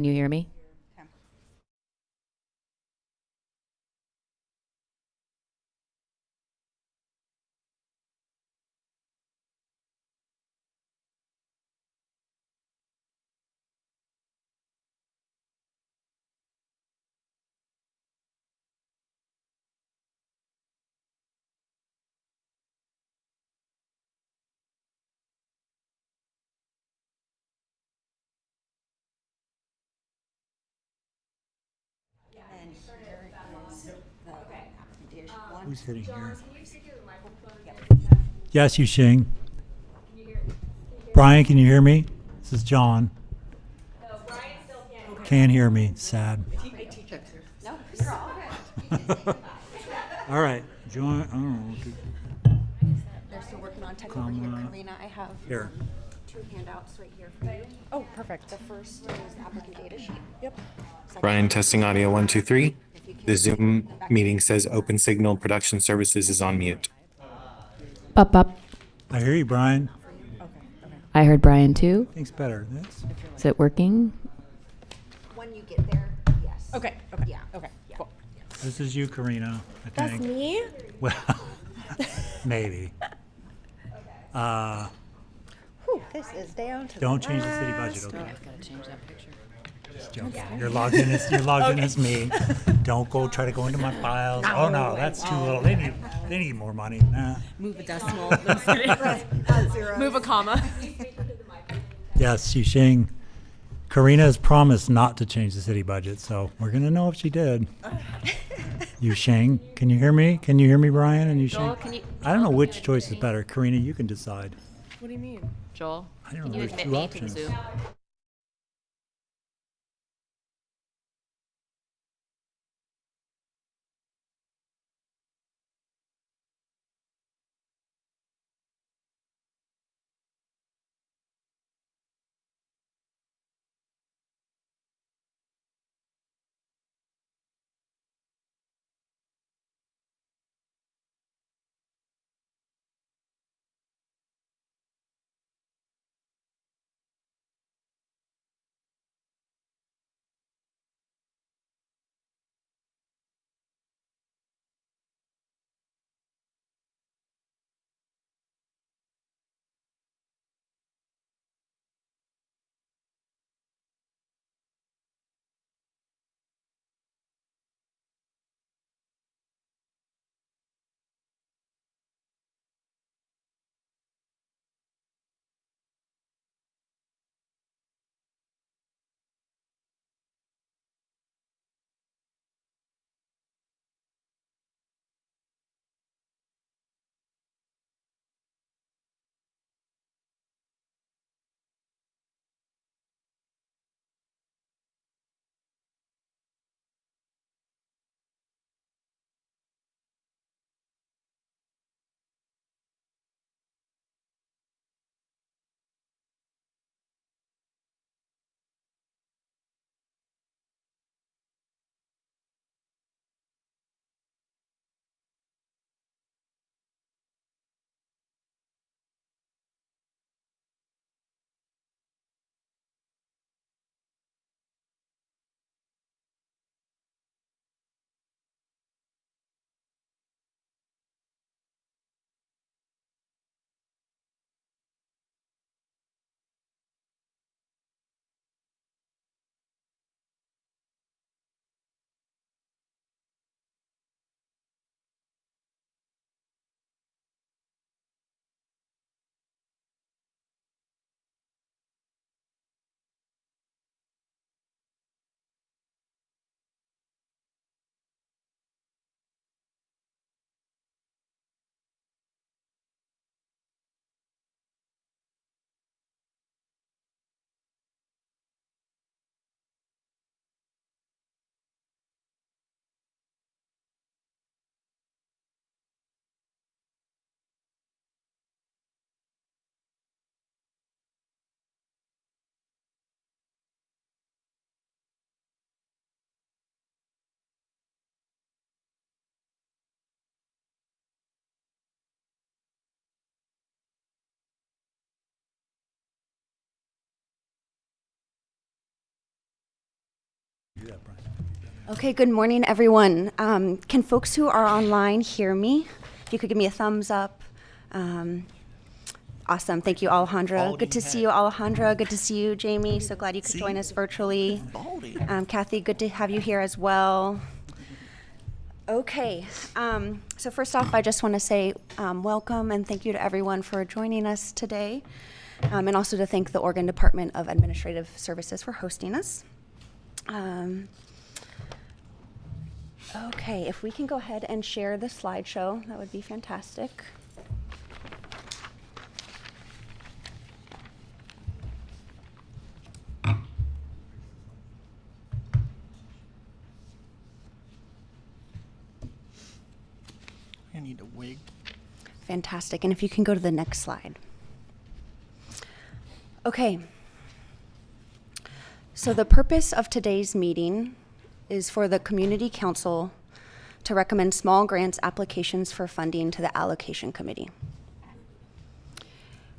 Can you hear me? Okay. And here is the application one. Who's hitting here? Yep. Yes, Yuxing. Brian, can you hear me? This is John. Can't hear me. Sad. No, you're all. All right. Join. I don't know. They're still working on tech over here. Comma. Karina, I have Here. two handouts right here for you. Oh, perfect. The first is the applicant data sheet. Yep. Second Brian, one, testing audio 1 2 3. if you can The see Zoom the back- meeting says Open Signal Production Services is on mute. Up. I hear you, Brian. Okay. Okay. I heard Brian too. Thanks better. This. Is it working? When you get there, yes. Okay. Okay. Yeah. Okay. Yeah. Cool. This is you, Karina. I That's think. me. Well, maybe. Whew, this is down to Don't the change the city budget, last okay? I've got to change that picture. Just joking. You're logged in as me. Don't go try to go into my files. Oh no, that's too little. They need more money. Nah. Move a decimal. Move a comma. Yes, Yuxing. Karina has promised not to change the city budget, so we're gonna know if she did. Yuxing, can you hear me? Can you hear me, Brian and Yuxing? Joel, can you? I don't know which choice is better. Karina, you can decide. What do you mean? Joel, I don't can know. you There's admit two me to options. the Zoom? Okay, good morning, everyone. Can folks who are online hear me? If you could give me a thumbs up. Awesome. Thank you, Alejandra. Good to see you, Alejandra. Good to see you, Jamie. So glad you could join us virtually. Kathy, good to have you here as well. Okay. So first off, I just want to say welcome and thank you to everyone for joining us today. And also to thank the Oregon Department of Administrative Services for hosting us. Okay, if we can go ahead and share the slideshow, that would be fantastic. I need a wig. Fantastic. And if you can go to the next slide. Okay. So the purpose of today's meeting is for the Community Council to recommend small grants applications for funding to the Allocation Committee.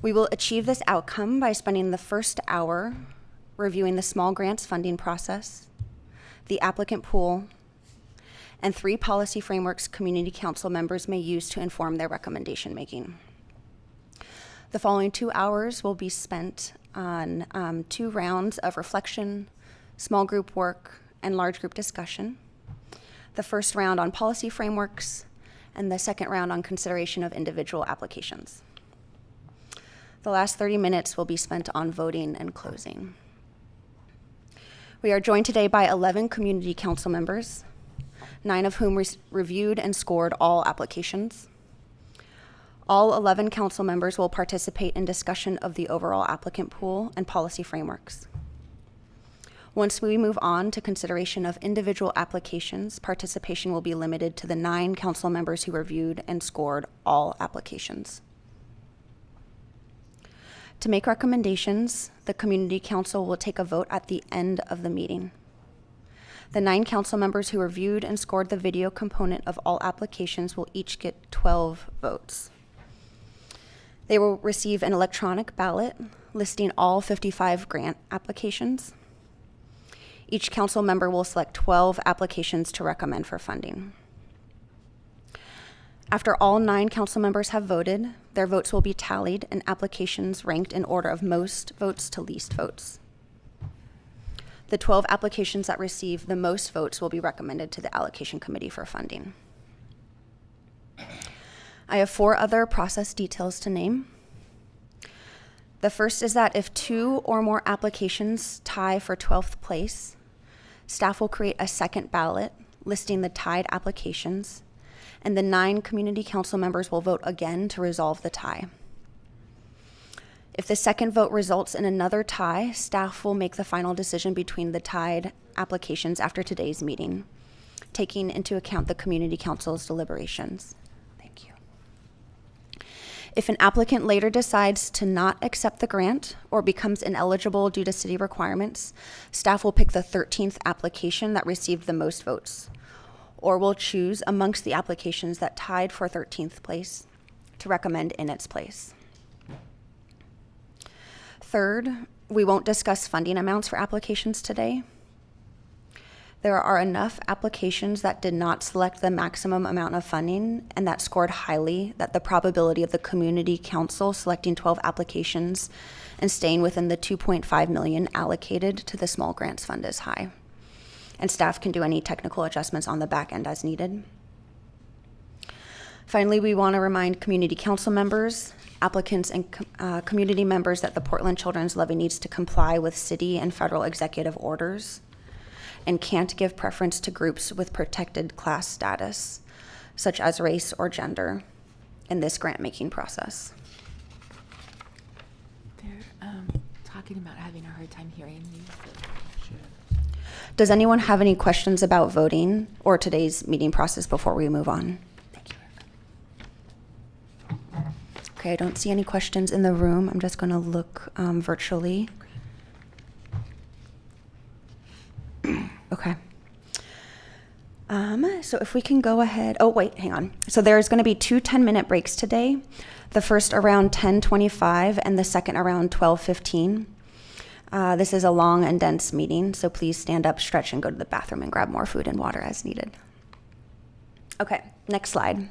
We will achieve this outcome by spending the first hour reviewing the small grants funding process, the applicant pool, and 3 policy frameworks Community Council members may use to inform their recommendation making. The following 2 hours will be spent on 2 rounds of reflection, small group work, and large group discussion. The first round on policy frameworks, and the second round on consideration of individual applications. The last 30 minutes will be spent on voting and closing. We are joined today by 11 Community Council members, 9 of whom reviewed and scored all applications. All 11 council members will participate in discussion of the overall applicant pool and policy frameworks. Once we move on to consideration of individual applications, participation will be limited to the 9 council members who reviewed and scored all applications. To make recommendations, the Community Council will take a vote at the end of the meeting. The 9 council members who reviewed and scored the video component of all applications will each get 12 votes. They will receive an electronic ballot listing all 55 grant applications. Each council member will select 12 applications to recommend for funding. After all 9 council members have voted, their votes will be tallied and applications ranked in order of most votes to least votes. The 12 applications that receive the most votes will be recommended to the Allocation Committee for funding. I have 4 other process details to name. The first is that if 2 or more applications tie for 12th place, staff will create a second ballot listing the tied applications, and the 9 Community Council members will vote again to resolve the tie. If the second vote results in another tie, staff will make the final decision between the tied applications after today's meeting, taking into account the Community Council's deliberations. Thank you. If an applicant later decides to not accept the grant or becomes ineligible due to city requirements, staff will pick the 13th application that received the most votes, or will choose amongst the applications that tied for 13th place to recommend in its place. Third, we won't discuss funding amounts for applications today. There are enough applications that did not select the maximum amount of funding and that scored highly that the probability of the Community Council selecting 12 applications and staying within the $2.5 million allocated to the small grants fund is high. And staff can do any technical adjustments on the back end as needed. Finally, we want to remind Community Council members, applicants, and community members that the Portland Children's Levy needs to comply with city and federal executive orders and can't give preference to groups with protected class status, such as race or gender, in this grant-making process. They're talking about having a hard time hearing you. Does anyone have any questions about voting or today's meeting process before we move on? Thank you. Okay, I don't see any questions in the room. I'm just going to look virtually. Okay. So if we can go ahead, oh wait, hang on. So there's going to be 2 10-minute breaks today. The first around 10:25 and the second around 12:15. This is a long and dense meeting, so please stand up, stretch, and go to the bathroom and grab more food and water as needed. Okay, next slide.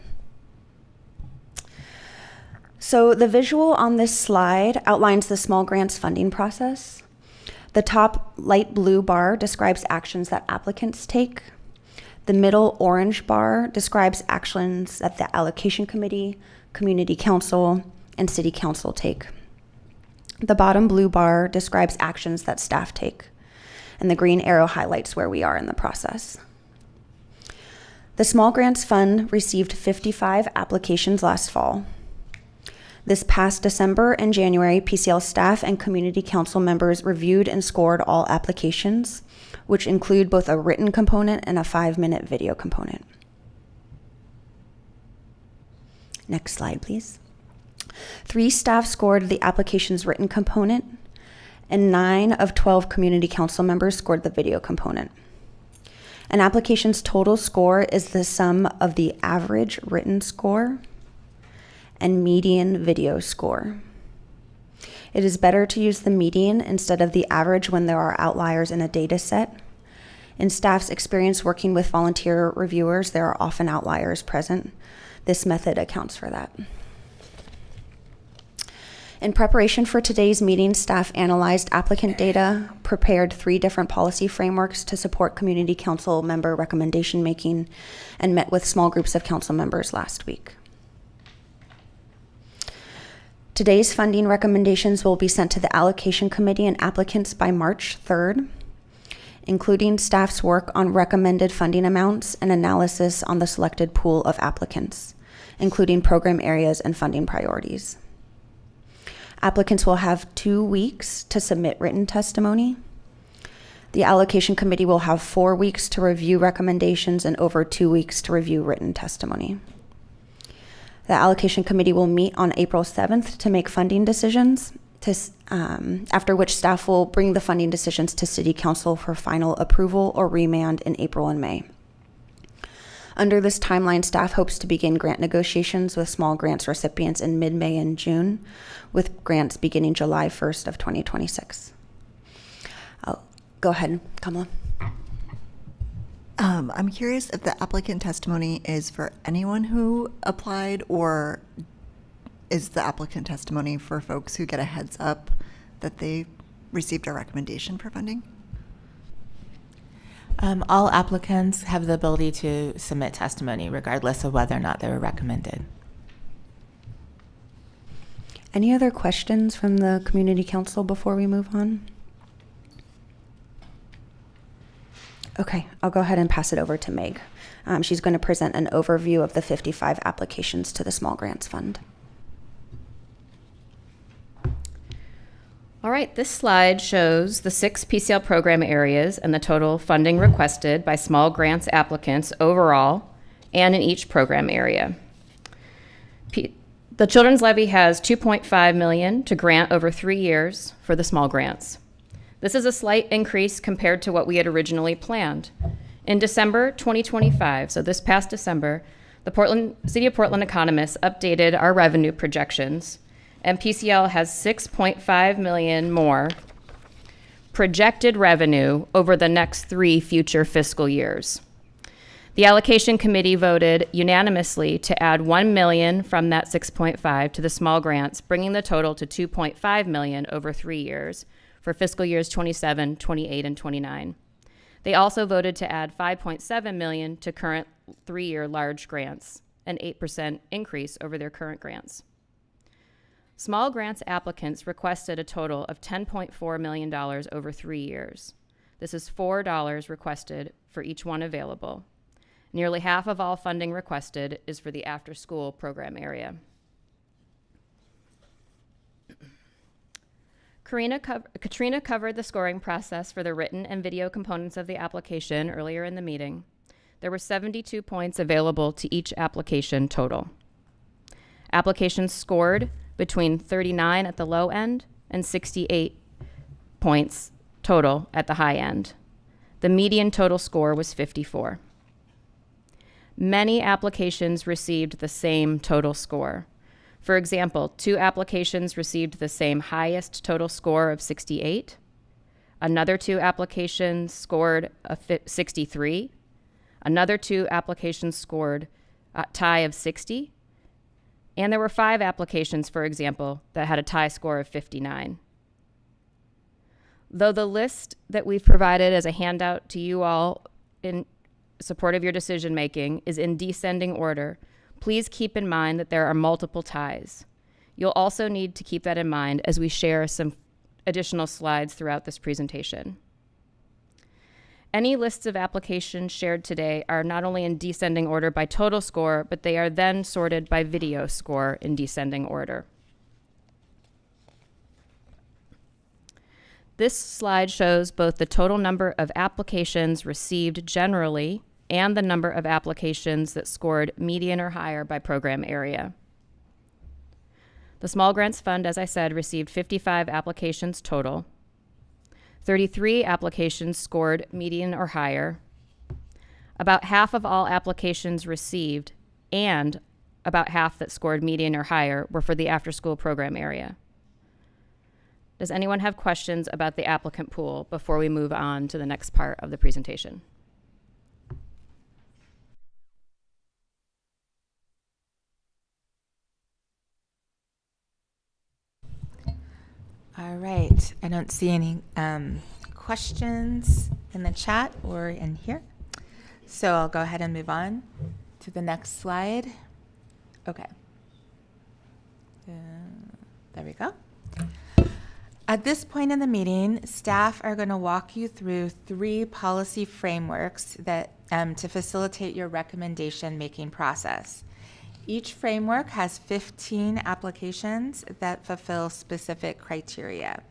So the visual on this slide outlines the small grants funding process. The top light blue bar describes actions that applicants take. The middle orange bar describes actions that the allocation committee, community council, and city council take. The bottom blue bar describes actions that staff take, and the green arrow highlights where we are in the process. The Small Grants Fund received 55 applications last fall. This past December and January, PCL staff and community council members reviewed and scored all applications, which include both a written component and a 5-minute video component. Next slide, please. 3 staff scored the application's written component, and 9 of 12 community council members scored the video component. An application's total score is the sum of the average written score and median video score. It is better to use the median instead of the average when there are outliers in a data set. In staff's experience working with volunteer reviewers, there are often outliers present. This method accounts for that. In preparation for today's meeting, staff analyzed applicant data, prepared 3 different policy frameworks to support community council member recommendation making, and met with small groups of council members last week. Today's funding recommendations will be sent to the allocation committee and applicants by March 3rd, including staff's work on recommended funding amounts and analysis on the selected pool of applicants, including program areas and funding priorities. Applicants will have 2 weeks to submit written testimony. The allocation committee will have 4 weeks to review recommendations and over 2 weeks to review written testimony. The allocation committee will meet on April 7th to make funding decisions, after which staff will bring the funding decisions to City Council for final approval or remand in April and May. Under this timeline, staff hopes to begin grant negotiations with small grants recipients in mid-May and June, with grants beginning July 1st of 2026. Go ahead, Kamala. I'm curious if the applicant testimony is for anyone who applied, or is the applicant testimony for folks who get a heads up that they received a recommendation for funding? All applicants have the ability to submit testimony regardless of whether or not they were recommended. Any other questions from the community council before we move on? Okay, I'll go ahead and pass it over to Meg. She's going to present an overview of the 55 applications to the Small Grants Fund. All right, this slide shows the 6 PCL program areas and the total funding requested by small grants applicants overall and in each program area. The Children's Levy has $2.5 million to grant over 3 years for the small grants. This is a slight increase compared to what we had originally planned. In December 2025, so this past December, the City of Portland economists updated our revenue projections, and PCL has $6.5 million more projected revenue over the next 3 future fiscal years. The allocation committee voted unanimously to add $1 million from that 6.5 to the small grants, bringing the total to $2.5 million over 3 years for fiscal years 27, 28, and 29. They also voted to add $5.7 million to current 3-year large grants, an 8% increase over their current grants. Small grants applicants requested a total of $10.4 million over 3 years. This is $4 requested for each one available. Nearly half of all funding requested is for the after-school program area. Katrina covered the scoring process for the written and video components of the application earlier in the meeting. There were 72 points available to each application total. Applications scored between 39 at the low end and 68 points total at the high end. The median total score was 54. Many applications received the same total score. For example, 2 applications received the same highest total score of 68, Another 2 applications scored a 63. Another 2 applications scored a tie of 60. And there were 5 applications, for example, that had a tie score of 59. Though the list that we've provided as a handout to you all in support of your decision making is in descending order, please keep in mind that there are multiple ties. You'll also need to keep that in mind as we share some additional slides throughout this presentation. Any lists of applications shared today are not only in descending order by total score, but they are then sorted by video score in descending order. This slide shows both the total number of applications received generally and the number of applications that scored median or higher by program area. The Small Grants Fund, as I said, received 55 applications total. 33 applications scored median or higher. About half of all applications received and about half that scored median or higher were for the after-school program area. Does anyone have questions about the applicant pool before we move on to the next part of the presentation? All right, I don't see any questions in the chat or in here. So I'll go ahead and move on to the next slide. Okay. There we go. At this point in the meeting, staff are going to walk you through 3 policy frameworks that to facilitate your recommendation making process. Each framework has 15 applications that fulfill specific criteria.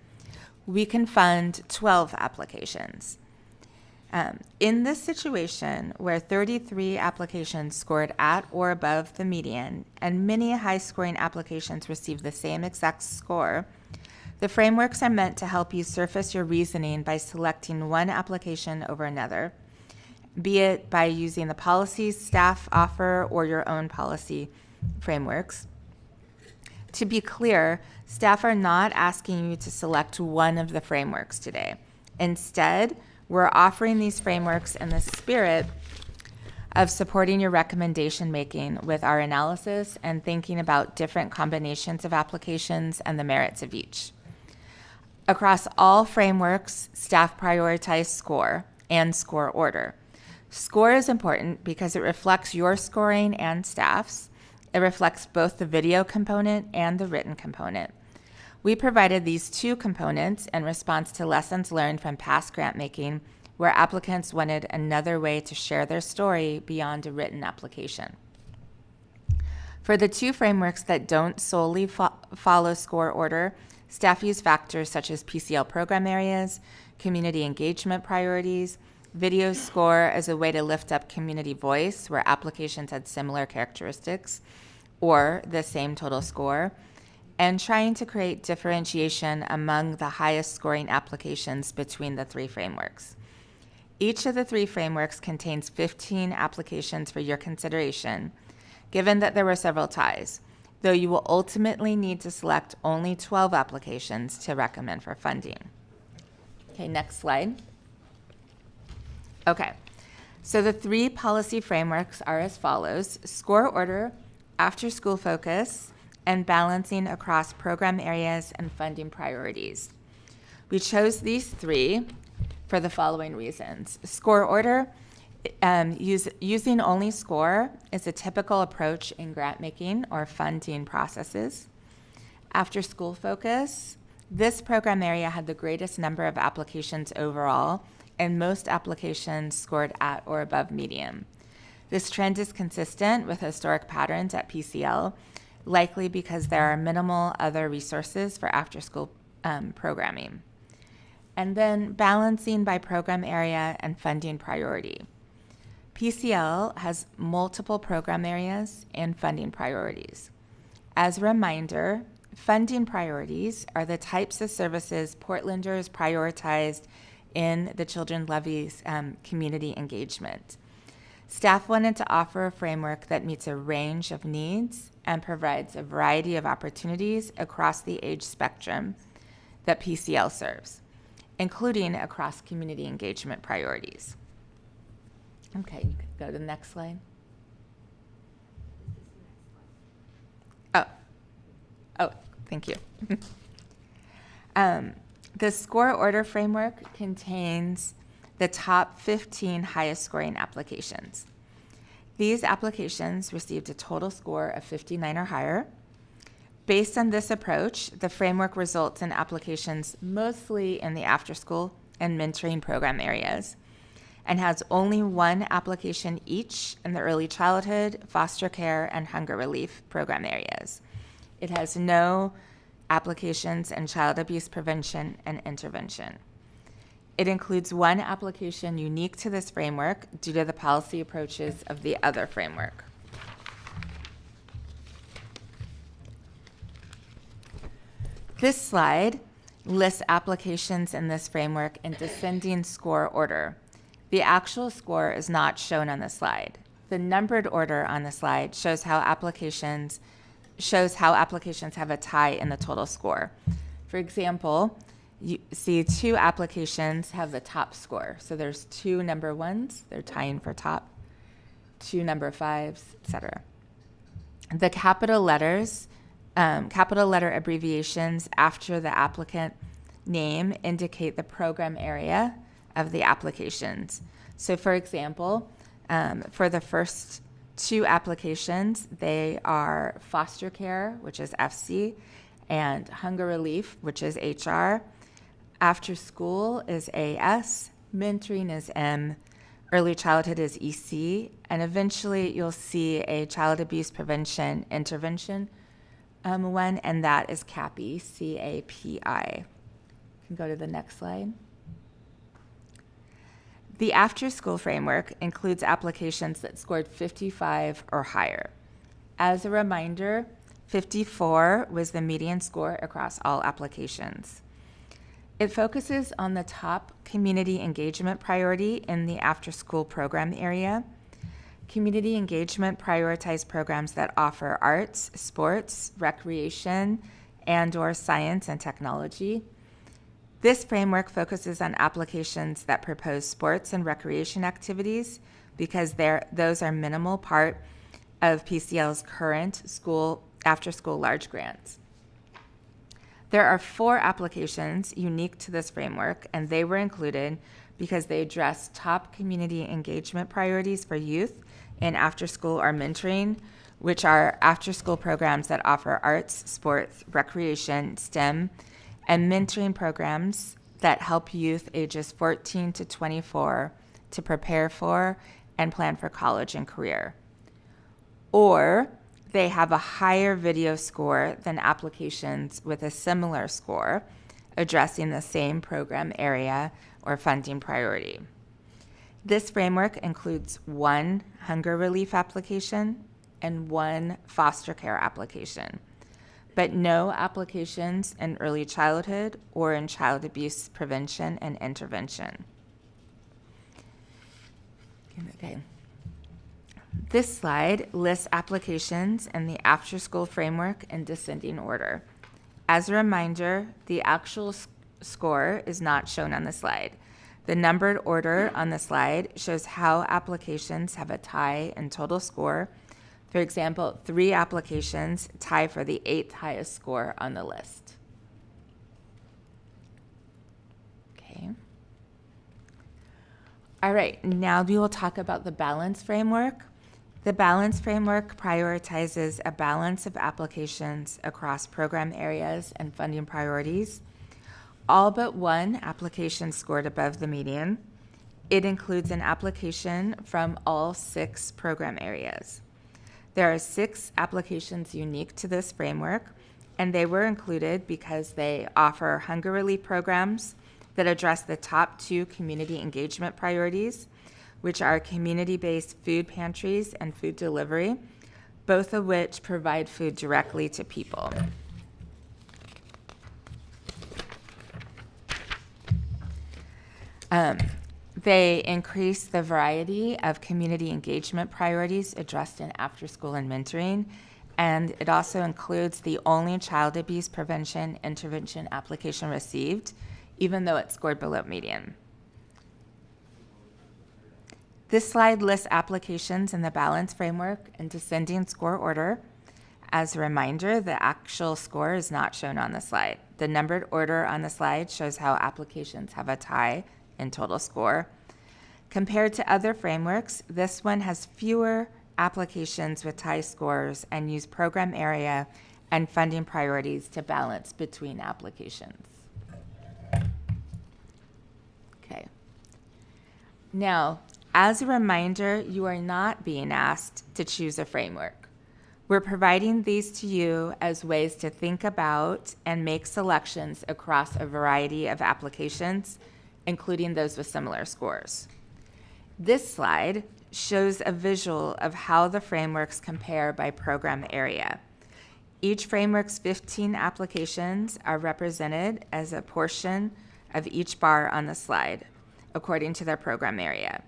We can fund 12 applications. In this situation, where 33 applications scored at or above the median, and many high-scoring applications received the same exact score, the frameworks are meant to help you surface your reasoning by selecting one application over another, be it by using the policies staff offer or your own policy frameworks. To be clear, staff are not asking you to select one of the frameworks today. Instead, we're offering these frameworks in the spirit of supporting your recommendation making with our analysis and thinking about different combinations of applications and the merits of each. Across all frameworks, staff prioritize score and score order. Score is important because it reflects your scoring and staff's. It reflects both the video component and the written component. We provided these 2 components in response to lessons learned from past grant making, where applicants wanted another way to share their story beyond a written application. For the 2 frameworks that don't solely follow score order, staff use factors such as PCL program areas, community engagement priorities, video score as a way to lift up community voice where applications had similar characteristics or the same total score, and trying to create differentiation among the highest scoring applications between the 3 frameworks. Each of the 3 frameworks contains 15 applications for your consideration, given that there were several ties, though you will ultimately need to select only 12 applications to recommend for funding. Okay, next slide. Okay, so the 3 policy frameworks are as follows: score order, after school focus, and balancing across program areas and funding priorities. We chose these 3 for the following reasons. Score order, using only score is a typical approach in grant making or funding processes. After school focus, this program area had the greatest number of applications overall, and most applications scored at or above median. This trend is consistent with historic patterns at PCL, likely because there are minimal other resources for after-school programming. And then balancing by program area and funding priority. PCL has multiple program areas and funding priorities. As a reminder, funding priorities are the types of services Portlanders prioritized in the Children's Levy's community engagement. Staff wanted to offer a framework that meets a range of needs and provides a variety of opportunities across the age spectrum that PCL serves. including across community engagement priorities. Okay, you can go to the next slide. Oh, thank you. The score order framework contains the top 15 highest scoring applications. These applications received a total score of 59 or higher. Based on this approach, the framework results in applications mostly in the after-school and mentoring program areas, and has only one application each in the early childhood, foster care, and hunger relief program areas. It has no applications in child abuse prevention and intervention. It includes one application unique to this framework due to the policy approaches of the other framework. This slide lists applications in this framework in descending score order. The actual score is not shown on the slide. The numbered order on the slide shows how applications have a tie in the total score. For example, you see 2 applications have the top score. So there's 2 number 1s, they're tying for top, 2 number 5s, etc. The capital letter abbreviations after the applicant name indicate the program area of the applications. So for example, for the first 2 applications, they are foster care, which is FC, and hunger relief, which is HR. After school is AS, mentoring is M, early childhood is EC, and eventually you'll see a child abuse prevention intervention one, and that is CAPI, C-A-P-I. You can go to the next slide. The after-school framework includes applications that scored 55 or higher. As a reminder, 54 was the median score across all applications. It focuses on the top community engagement priority in the after-school program area. Community engagement prioritizes programs that offer arts, sports, recreation, and/or science and technology. This framework focuses on applications that propose sports and recreation activities because those are minimal part of PCL's current after-school large grants. There are 4 applications unique to this framework, and they were included because they address top community engagement priorities for youth in after-school or mentoring, which are after-school programs that offer arts, sports, recreation, STEM, and mentoring programs that help youth ages 14 to 24 to prepare for and plan for college and career. Or they have a higher video score than applications with a similar score, addressing the same program area or funding priority. This framework includes 1 hunger relief application and 1 foster care application, but no applications in early childhood or in child abuse prevention and intervention. Okay. This slide lists applications in the after-school framework in descending order. As a reminder, the actual score is not shown on the slide. The numbered order on the slide shows how applications have a tie in total score. For example, 3 applications tie for the 8th highest score on the list. Okay. All right, now we will talk about the balance framework. The balance framework prioritizes a balance of applications across program areas and funding priorities. All but 1 application scored above the median. It includes an application from all 6 program areas. There are 6 applications unique to this framework, and they were included because they offer hunger relief programs that address the top 2 community engagement priorities, which are community-based food pantries and food delivery, both of which provide food directly to people. They increase the variety of community engagement priorities addressed in after-school and mentoring, and it also includes the only child abuse prevention intervention application received even though it scored below median. This slide lists applications in the balance framework in descending score order. As a reminder, the actual score is not shown on the slide. The numbered order on the slide shows how applications have a tie in total score. Compared to other frameworks, this one has fewer applications with tie scores and use program area and funding priorities to balance between applications. Okay. Now, as a reminder, you are not being asked to choose a framework. We're providing these to you as ways to think about and make selections across a variety of applications, including those with similar scores. This slide shows a visual of how the frameworks compare by program area. Each framework's 15 applications are represented as a portion of each bar on the slide, according to their program area.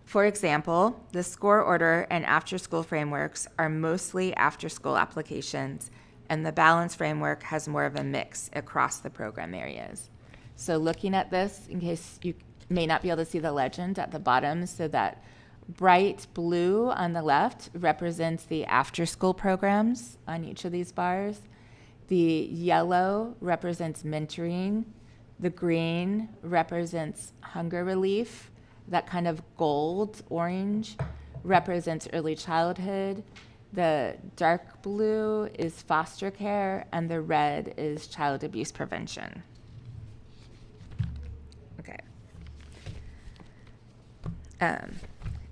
For example, the score order and after-school frameworks are mostly after-school applications, and the balance framework has more of a mix across the program areas. So looking at this, in case you may not be able to see the legend at the bottom, so that bright blue on the left represents the after-school programs on each of these bars. The yellow represents mentoring. The green represents hunger relief. That kind of gold orange represents early childhood. The dark blue is foster care, and the red is child abuse prevention. Okay.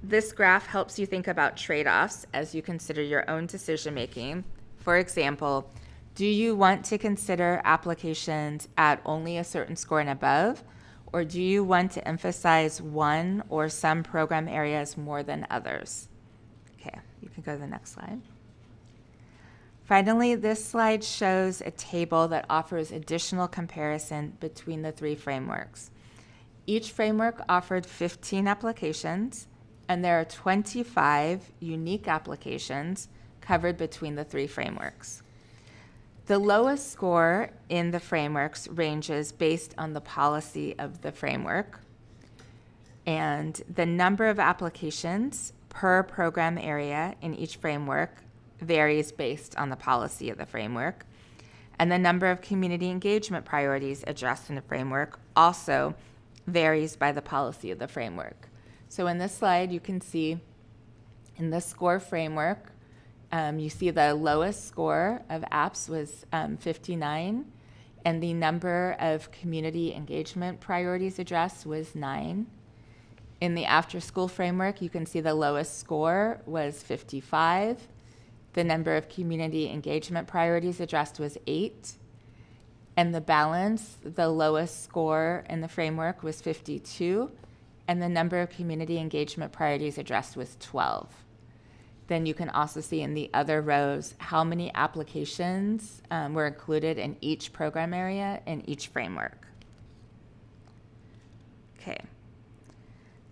This graph helps you think about trade-offs as you consider your own decision-making. For example, do you want to consider applications at only a certain score and above, or do you want to emphasize one or some program areas more than others? Okay, you can go to the next slide. Finally, this slide shows a table that offers additional comparison between the three frameworks. Each framework offered 15 applications, and there are 25 unique applications covered between the three frameworks. The lowest score in the frameworks ranges based on the policy of the framework, and the number of applications per program area in each framework varies based on the policy of the framework, and the number of community engagement priorities addressed in the framework also varies by the policy of the framework. So in this slide, you can see in the score framework, you see the lowest score of apps was 59, and the number of community engagement priorities addressed was 9. In the after-school framework, you can see the lowest score was 55. The number of community engagement priorities addressed was 8. And the balance, the lowest score in the framework was 52, and the number of community engagement priorities addressed was 12. Then you can also see in the other rows how many applications were included in each program area in each framework. Okay.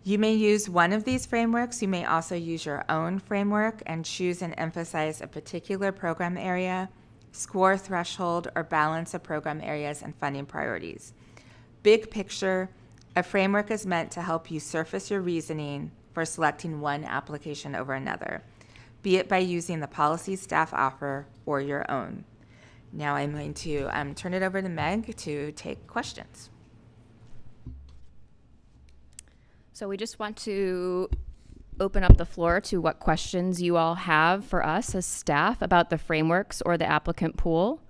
You may use one of these frameworks. You may also use your own framework and choose and emphasize a particular program area, score threshold, or balance of program areas and funding priorities. Big picture, a framework is meant to help you surface your reasoning for selecting one application over another, be it by using the policies staff offer or your own. Now I'm going to turn it over to Meg to take questions. So we just want to open up the floor to what questions you all have for us as staff about the frameworks or the applicant pool.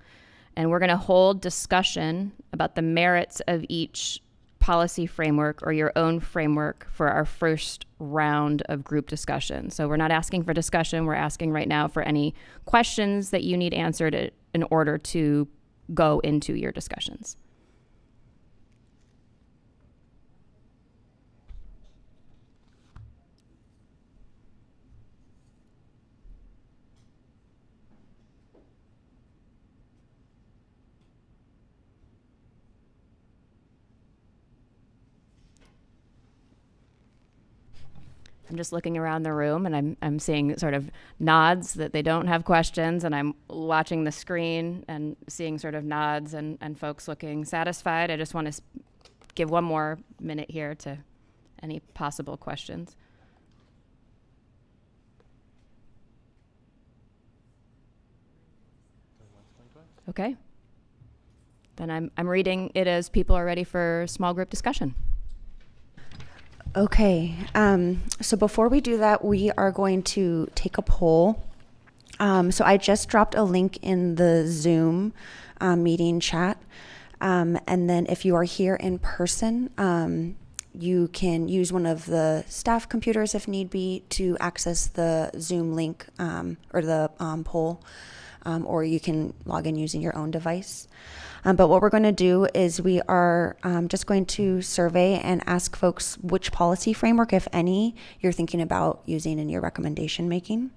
And we're going to hold discussion about the merits of each policy framework or your own framework for our first round of group discussion. So we're not asking for discussion. We're asking right now for any questions that you need answered in order to go into your discussions. I'm just looking around the room and I'm seeing sort of nods that they don't have questions, and I'm watching the screen and seeing sort of nods and folks looking satisfied. I just want to give one more minute here to any possible questions. Okay. Then I'm reading it as people are ready for small group discussion. Okay, so before we do that, we are going to take a poll. So I just dropped a link in the Zoom meeting chat. And then if you are here in person, you can use one of the staff computers if need be to access the Zoom link or the poll, or you can log in using your own device. But what we're going to do is we are just going to survey and ask folks which policy framework, if any, you're thinking about using in your recommendation making.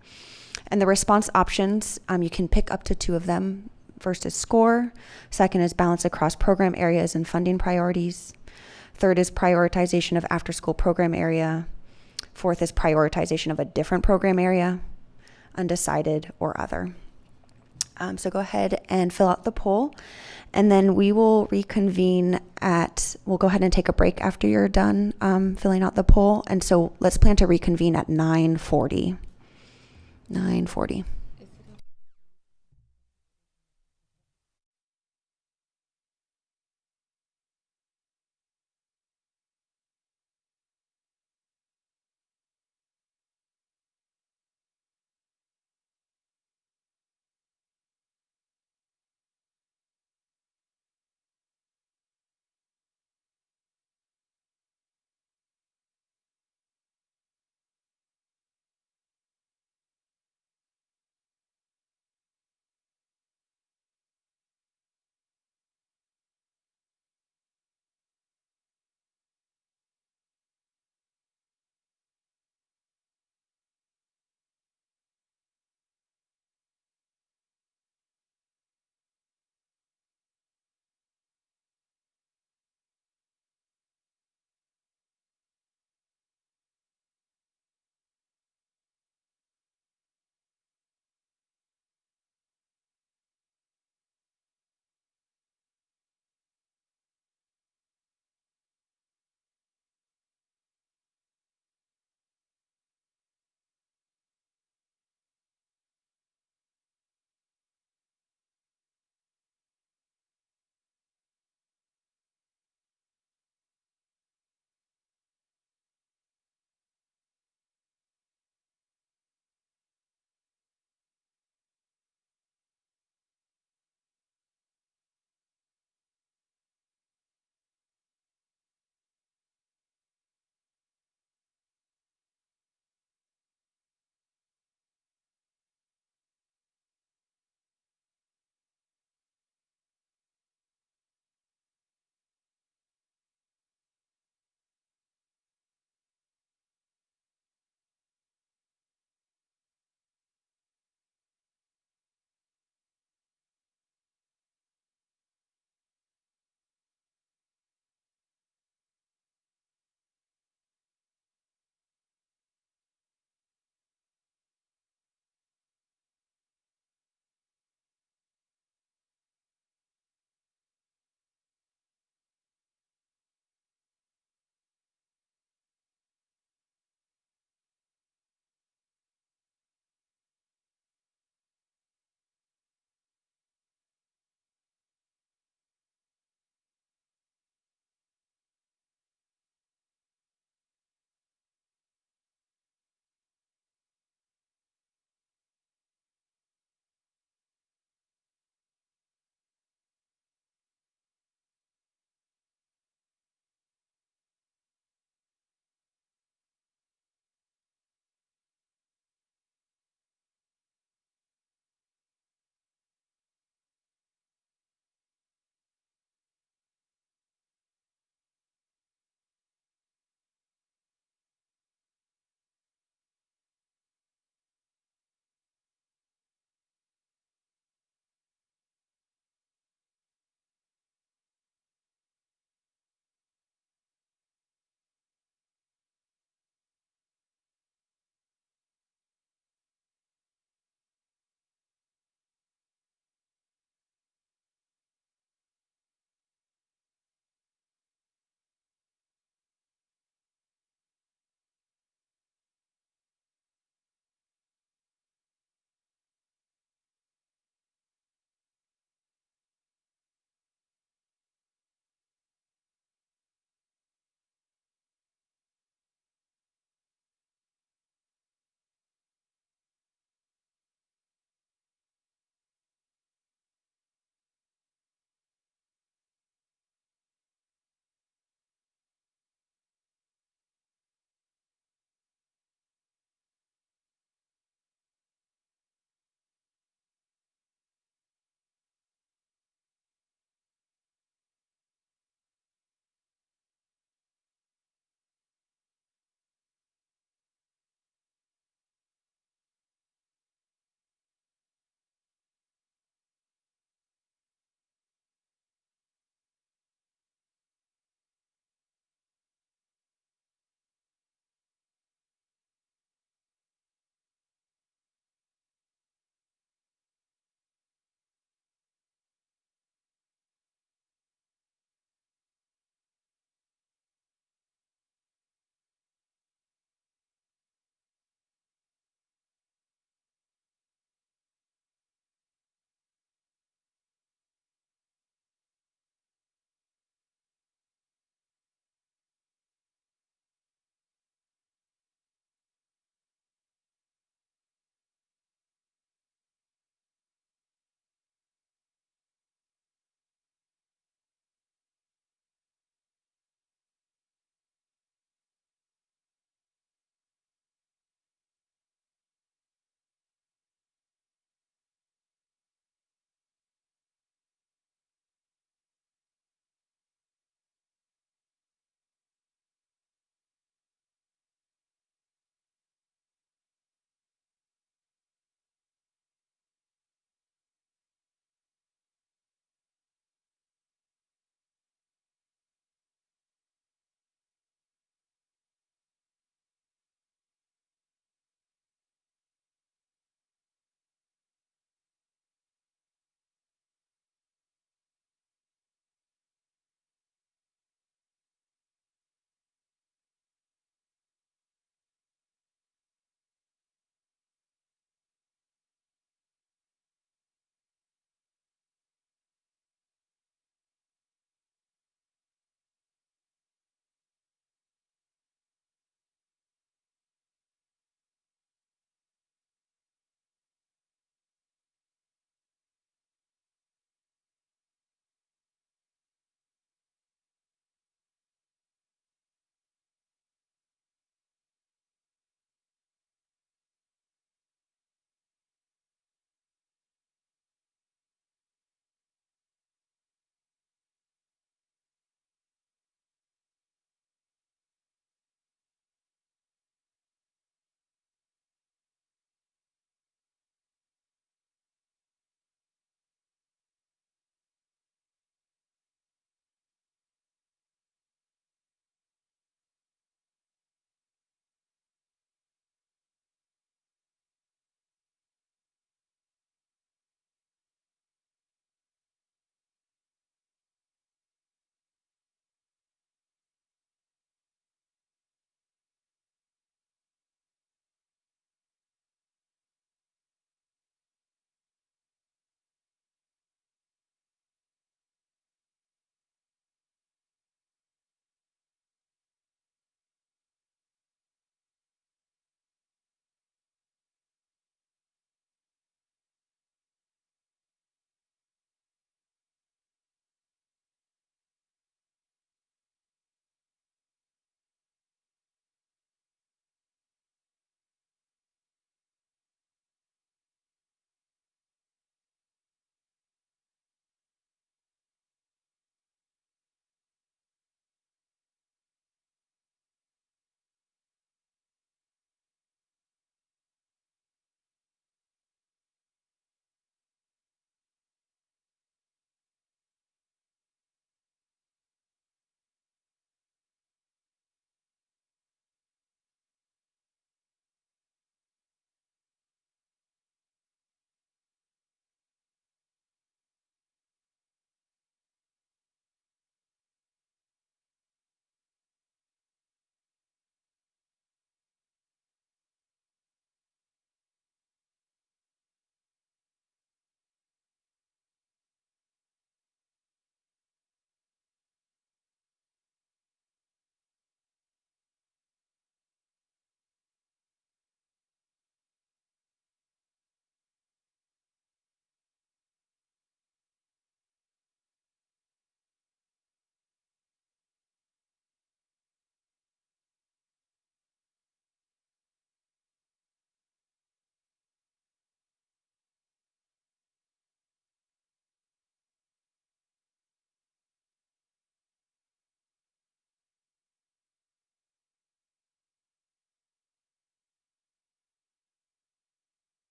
And the response options, you can pick up to 2 of them. First is score. Second is balance across program areas and funding priorities. Third is prioritization of after-school program area. Fourth is prioritization of a different program area, undecided, or other. So go ahead and fill out the poll, and then we will reconvene we'll go ahead and take a break after you're done filling out the poll. And so let's plan to reconvene at 9:40. 9:40.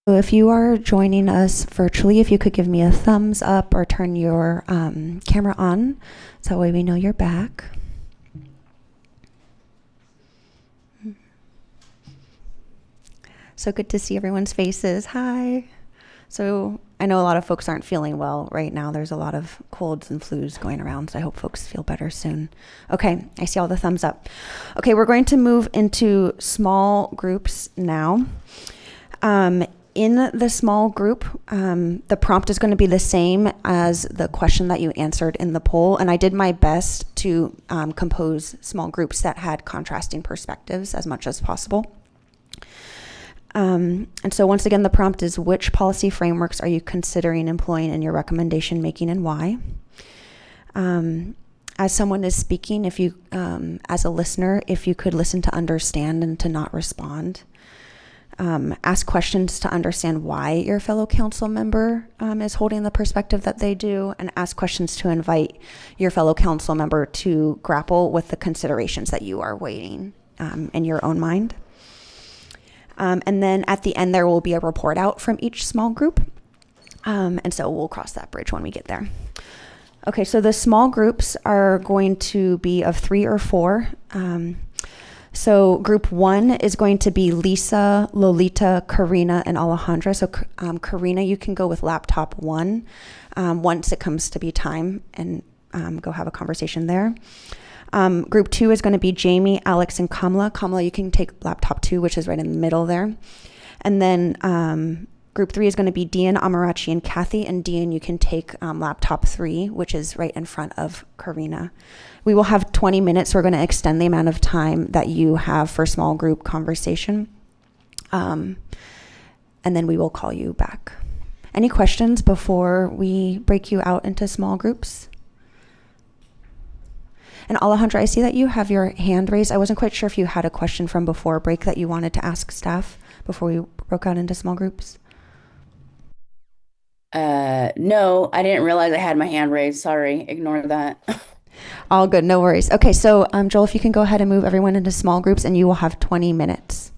So if you are joining us virtually, if you could give me a thumbs up or turn your camera on, so that way we know you're back. So good to see everyone's faces. Hi. So I know a lot of folks aren't feeling well right now. There's a lot of colds and flus going around, so I hope folks feel better soon. Okay, I see all the thumbs up. Okay, we're going to move into small groups now. In the small group, the prompt is going to be the same as the question that you answered in the poll, and I did my best to compose small groups that had contrasting perspectives as much as possible. And so once again, the prompt is, which policy frameworks are you considering employing in your recommendation making and why? As someone is speaking, if you, as a listener, if you could listen to understand and to not respond. Ask questions to understand why your fellow council member is holding the perspective that they do, and ask questions to invite your fellow council member to grapple with the considerations that you are weighing in your own mind. And then at the end, there will be a report out from each small group. And so we'll cross that bridge when we get there. Okay, so the small groups are going to be of 3 or 4. So group 1 is going to be Lisa, Lolita, Karina, and Alejandra. So Karina, you can go with laptop 1 once it comes to be time, and go have a conversation there. Group 2 is going to be Jamie, Alex, and Kamala. Kamala, you can take laptop 2, which is right in the middle there. And then group 3 is going to be Dean, Amarachi, and Kathy. And Dean, you can take laptop 3, which is right in front of Karina. We will have 20 minutes. We're going to extend the amount of time that you have for small group conversation. And then we will call you back. Any questions before we break you out into small groups? And Alejandra, I see that you have your hand raised. I wasn't quite sure if you had a question from before break that you wanted to ask staff before we broke out into small groups. No, I didn't realize I had my hand raised. Sorry, ignore that. All good, no worries. Okay, so Joel, if you can go ahead and move everyone into small groups, and you will have 20 minutes.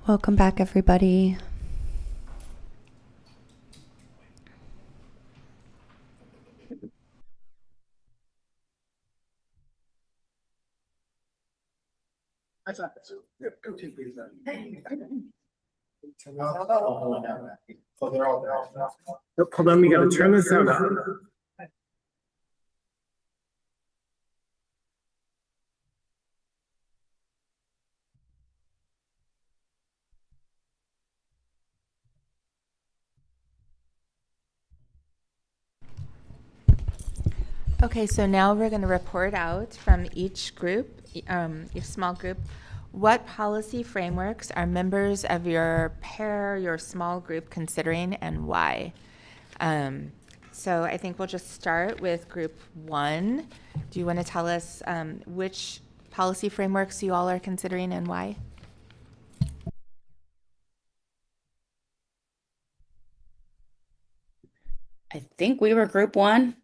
Welcome back, everybody. Nope, hold on, we gotta turn this sound up. Okay, so now we're going to report out from each group, each small group, what policy frameworks are members of your pair, your small group considering and why. So I think we'll just start with group 1. Do you want to tell us which policy frameworks you all are considering and why? I think we were group 1.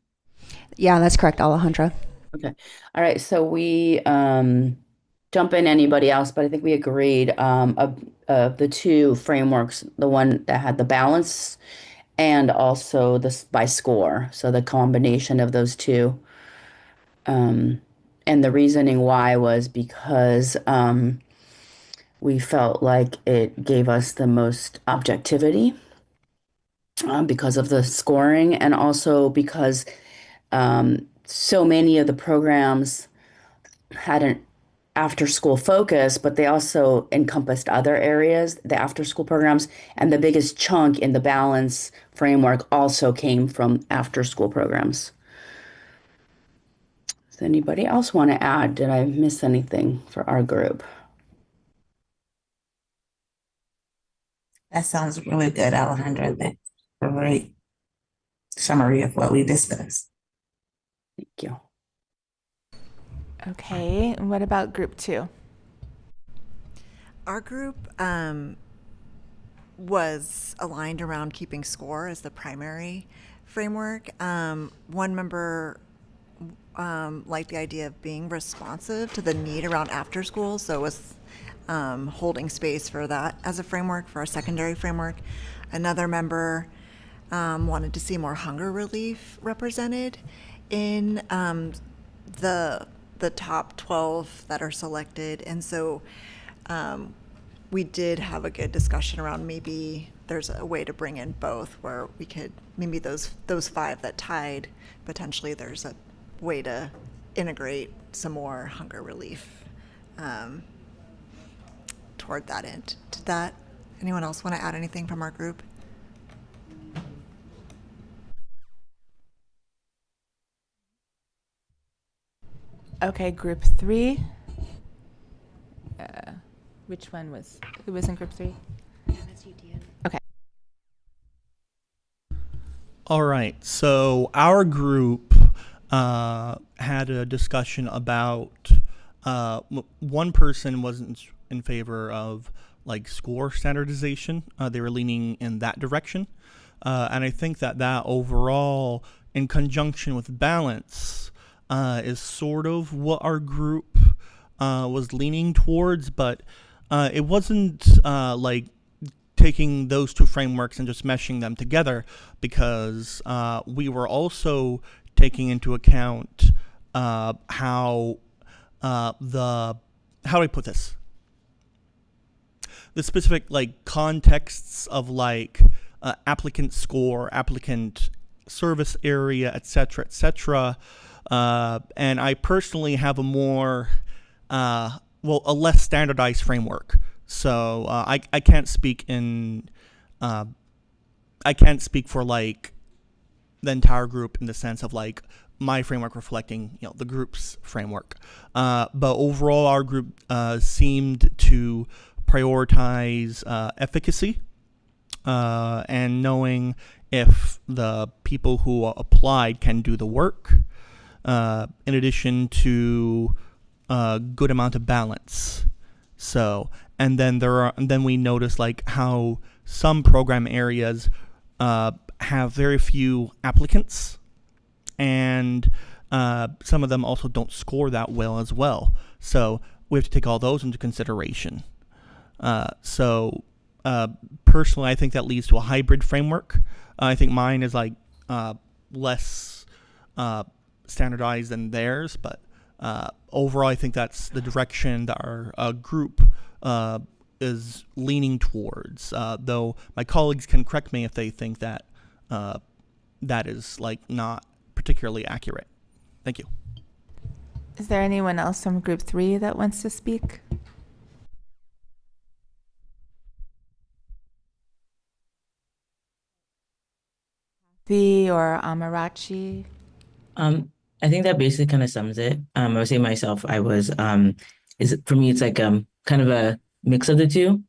Yeah, that's correct, Alejandra. Okay. All right. So we jump in anybody else, but I think we agreed of the 2 frameworks, the one that had the balance and also this by score. So the combination of those 2. And the reasoning why was because we felt like it gave us the most objectivity because of the scoring, and also because so many of the programs had an after school focus, but they also encompassed other areas, the after school programs, and the biggest chunk in the balance framework also came from after school programs. Does anybody else want to add? Did I miss anything for our group? That sounds really good, Alejandra. That's a great summary of what we discussed. Thank you. Okay, and what about group 2? Our group was aligned around keeping score as the primary framework. One member liked the idea of being responsive to the need around after school, so was holding space for that as a framework for our secondary framework. Another member wanted to see more hunger relief represented in the top 12 that are selected. And so we did have a good discussion around maybe there's a way to bring in both, where we could, maybe those 5 that tied, potentially there's a way to integrate some more hunger relief toward that end. Did that, anyone else want to add anything from our group? Okay, group 3. Which one was, who was in group 3? Okay. All right, so our group had a discussion about one person wasn't in favor of like score standardization. They were leaning in that direction, and I think that overall, in conjunction with balance, is sort of what our group was leaning towards, but it wasn't like taking those 2 frameworks and just meshing them together, because we were also taking into account how do I put this? The specific like contexts of like applicant score, applicant service area, etc., etc. And I personally have a more a less standardized framework. So I can't speak in I can't speak for like the entire group in the sense of like my framework reflecting the group's framework. But overall, our group seemed to prioritize efficacy and knowing if the people who applied can do the work, in addition to a good amount of balance. So, and then we notice like how some program areas have very few applicants, and some of them also don't score that well as well. So we have to take all those into consideration. So personally, I think that leads to a hybrid framework. I think mine is like less standardized than theirs, but overall, I think that's the direction that our group is leaning towards. Though my colleagues can correct me if they think that that is like not particularly accurate. Thank you. Is there anyone else from Group 3 that wants to speak? The or Amarachi? I think that basically kind of sums it. I would say myself, I was is for me it's like kind of a mix of the two.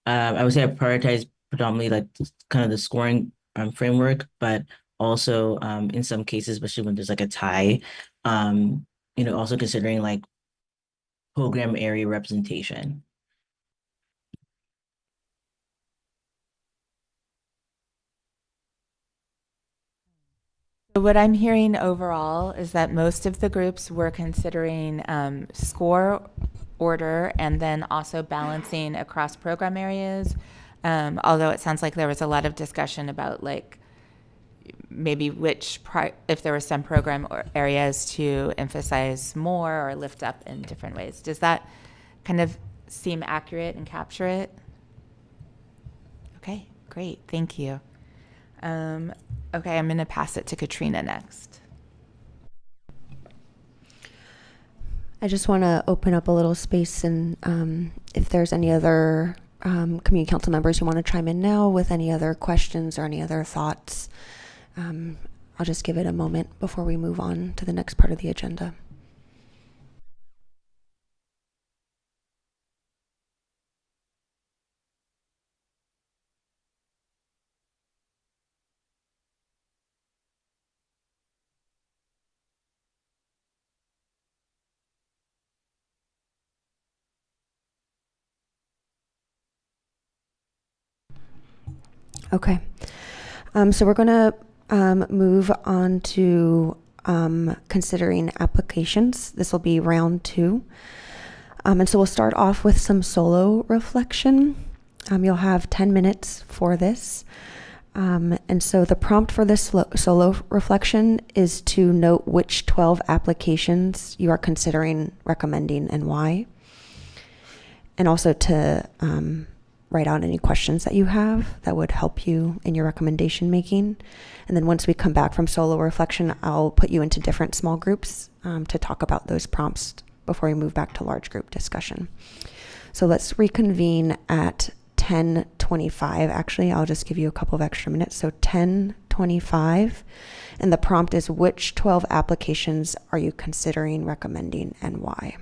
I would say I prioritize predominantly like kind of the scoring framework, but also in some cases, especially when there's like a tie, also considering like program area representation. So what I'm hearing overall is that most of the groups were considering score order and then also balancing across program areas. Although it sounds like there was a lot of discussion about like maybe if there were some program or areas to emphasize more or lift up in different ways. Does that kind of seem accurate and capture it? Okay, great, thank you. Okay, I'm going to pass it to Katrina next. I just want to open up a little space, and if there's any other community council members who want to chime in now with any other questions or any other thoughts, I'll just give it a moment before we move on to the next part of the agenda. Okay, so we're going to move on to considering applications. This will be round 2. And so we'll start off with some solo reflection. You'll have 10 minutes for this. And so the prompt for this solo reflection is to note which 12 applications you are considering recommending and why. And also to write out any questions that you have that would help you in your recommendation making. And then once we come back from solo reflection, I'll put you into different small groups to talk about those prompts before we move back to large group discussion. So let's reconvene at 10:25. Actually, I'll just give you a couple of extra minutes. So 10:25. And the prompt is, which 12 applications are you considering recommending and why?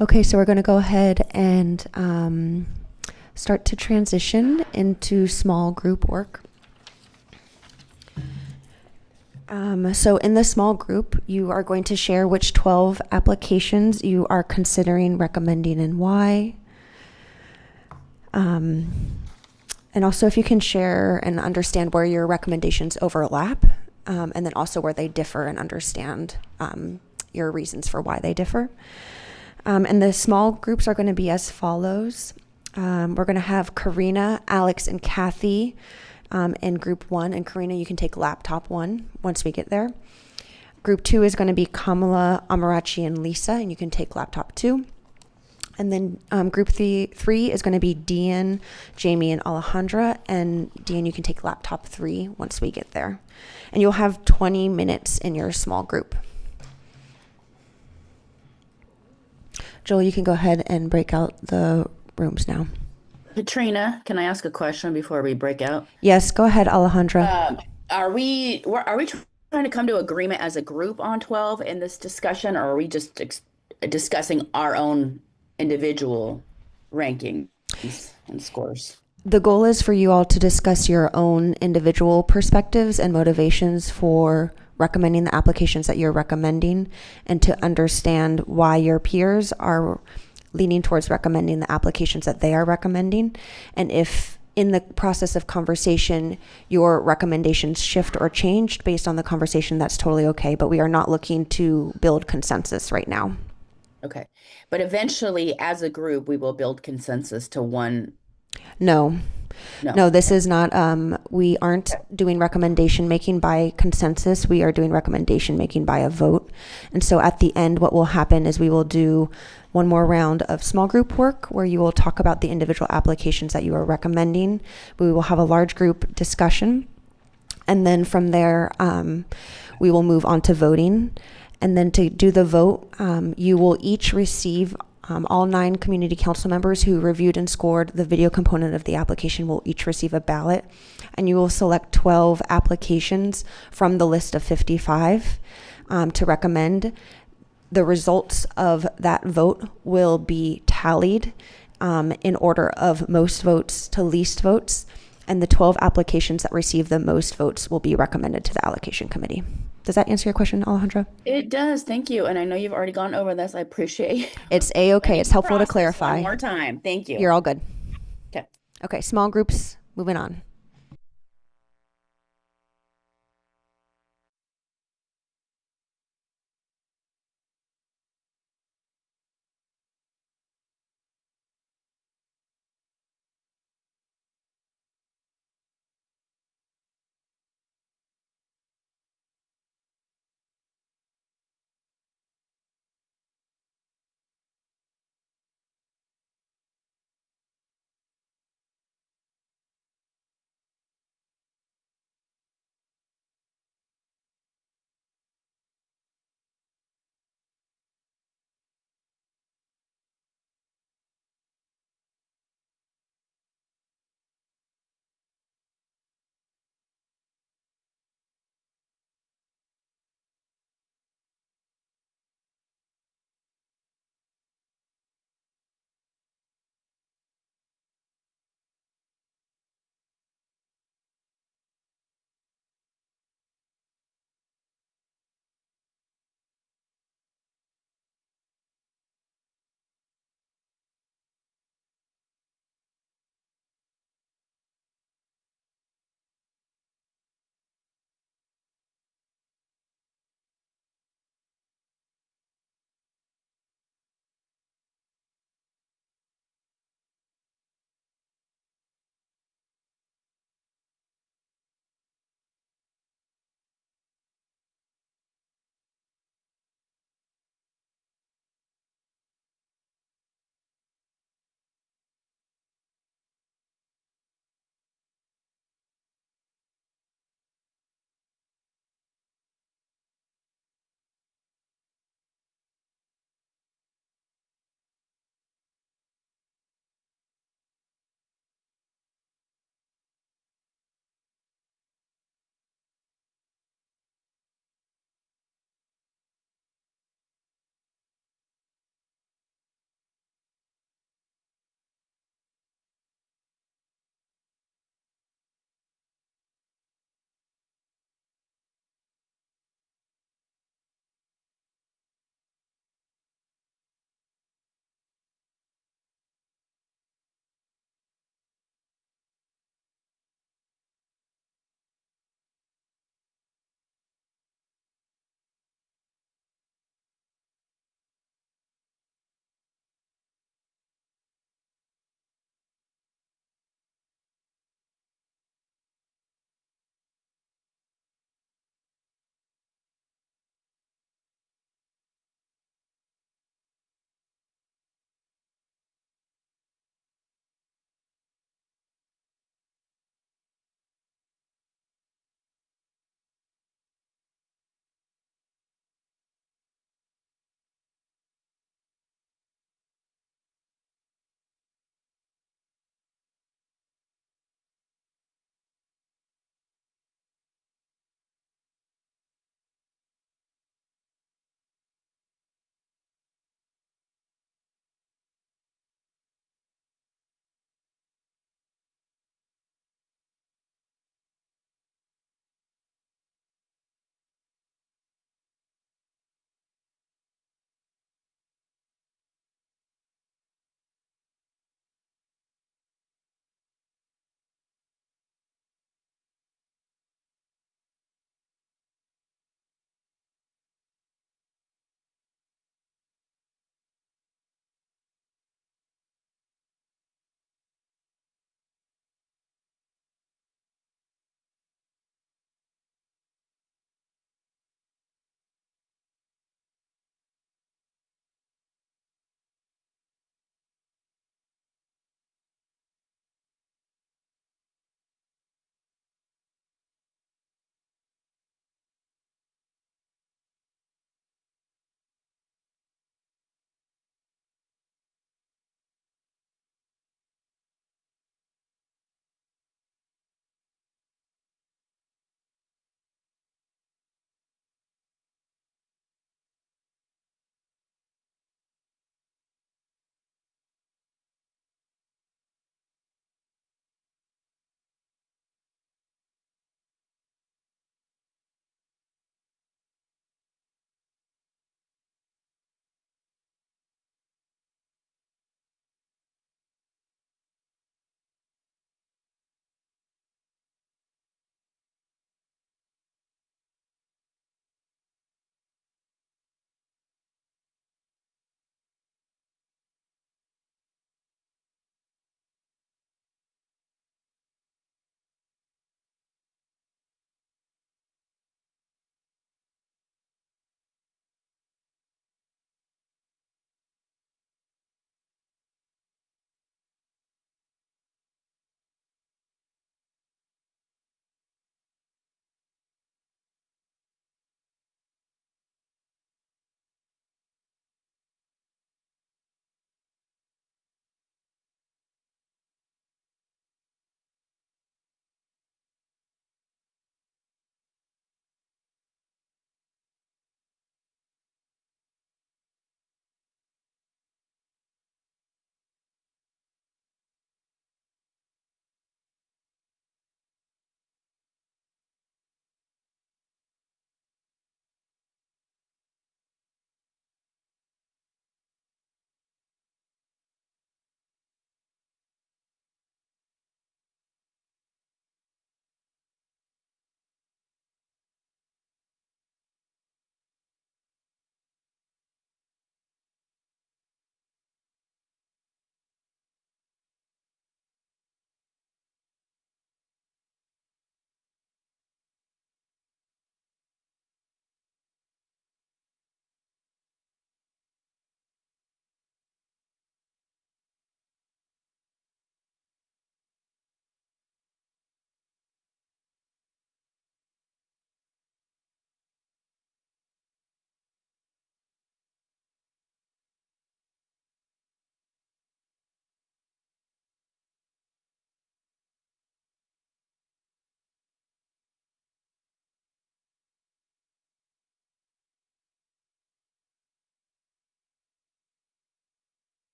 Okay, so we're going to go ahead and start to transition into small group work. So in the small group, you are going to share which 12 applications you are considering recommending and why. And also if you can share and understand where your recommendations overlap, and then also where they differ and understand your reasons for why they differ. And the small groups are going to be as follows. We're going to have Karina, Alex, and Kathy in group 1. And Karina, you can take laptop 1 once we get there. Group 2 is going to be Kamala, Amarachi, and Lisa, and you can take laptop 2. And then group three is going to be Dean, Jamie, and Alejandra. And Dean, you can take laptop 3 once we get there. And you'll have 20 minutes in your small group. Joel, you can go ahead and break out the rooms now. Katrina, can I ask a question before we break out? Yes, go ahead, Alejandra. Are we trying to come to agreement as a group on 12 in this discussion, or are we just discussing our own individual rankings and scores? The goal is for you all to discuss your own individual perspectives and motivations for recommending the applications that you're recommending, and to understand why your peers are leaning towards recommending the applications that they are recommending. And if in the process of conversation your recommendations shift or changed based on the conversation, that's totally okay. But we are not looking to build consensus right now. Okay. But eventually, as a group, we will build consensus to one. No, this is not, we aren't Okay. doing recommendation making by consensus. We are doing recommendation making by a vote. And so at the end, what will happen is we will do one more round of small group work where you will talk about the individual applications that you are recommending. We will have a large group discussion. And then from there, we will move on to voting. And then to do the vote, you will each receive, all 9 community council members who reviewed and scored the video component of the application will each receive a ballot. And you will select 12 applications from the list of 55 to recommend. The results of that vote will be tallied in order of most votes to least votes. And the 12 applications that receive the most votes will be recommended to the allocation committee. Does that answer your question, Alejandra? It does. Thank you. And I know you've already gone over this. I appreciate It's A-okay. It's helpful to process clarify. one more time. Thank you. You're all good. Okay. Okay, small groups, moving on.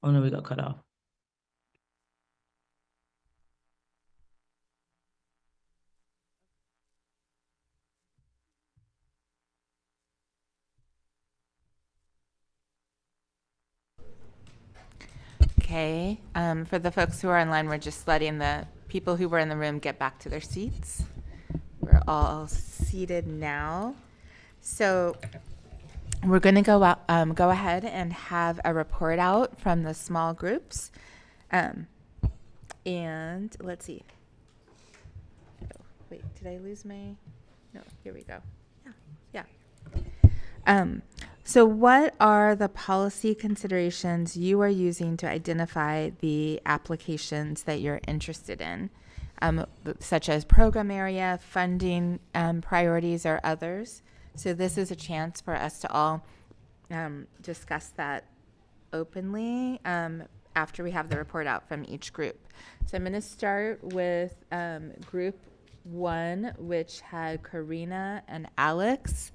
Oh no, we got cut off. Okay, for the folks who are online, we're just letting the people who were in the room get back to their seats. We're all seated now. So we're going to go ahead and have a report out from the small groups. And let's see. Oh, wait, did I lose my? No, here we go. Yeah. So what are the policy considerations you are using to identify the applications that you're interested in, such as program area, funding priorities, or others? So this is a chance for us to all discuss that openly after we have the report out from each group. So I'm going to start with group 1, which had Karina and Alex.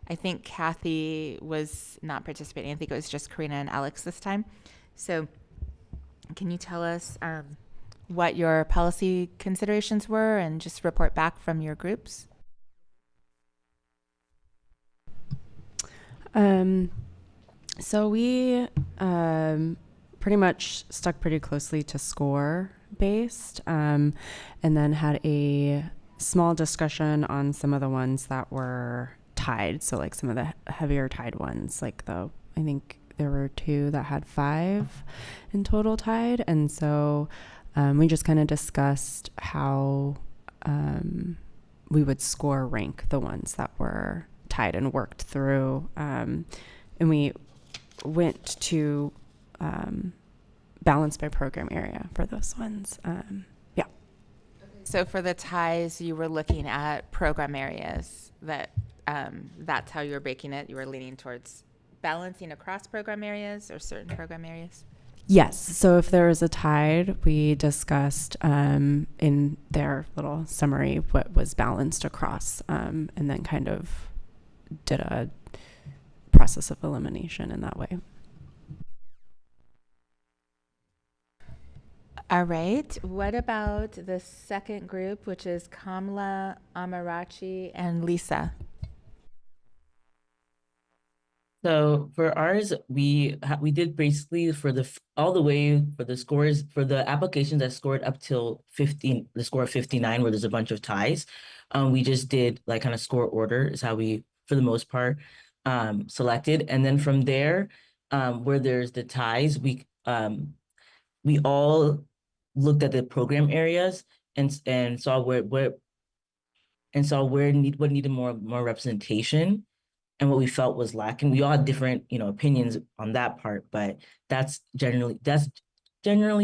I think Kathy was not participating. I think it was just Karina and Alex this time. So can you tell us what your policy considerations were and just report back from your groups? So we pretty much stuck pretty closely to score based, and then had a small discussion on some of the ones that were tied. So like some of the heavier tied ones, like I think there were 2 that had 5 in total tied. And so we just kind of discussed how we would score rank the ones that were tied and worked through. And we went to balance by program area for those ones. Yeah. So for the ties, you were looking at program areas that's how you were breaking it. You were leaning towards balancing across program areas or certain program areas? Yes. So if there was a tide, we discussed in their little summary what was balanced across, and then kind of did a process of elimination in that way. All right. What about the second group, which is Kamla, Amarachi, and Lisa? So for ours, we did basically for all the way for the scores for the applications that scored up till 15, the score of 59, where there's a bunch of ties. We just did like kind of score order is how we, for the most part, selected, and then from there, where there's the ties, we all looked at the program areas and saw what needed more representation and what we felt was lacking. We all had different, opinions on that part, but that's generally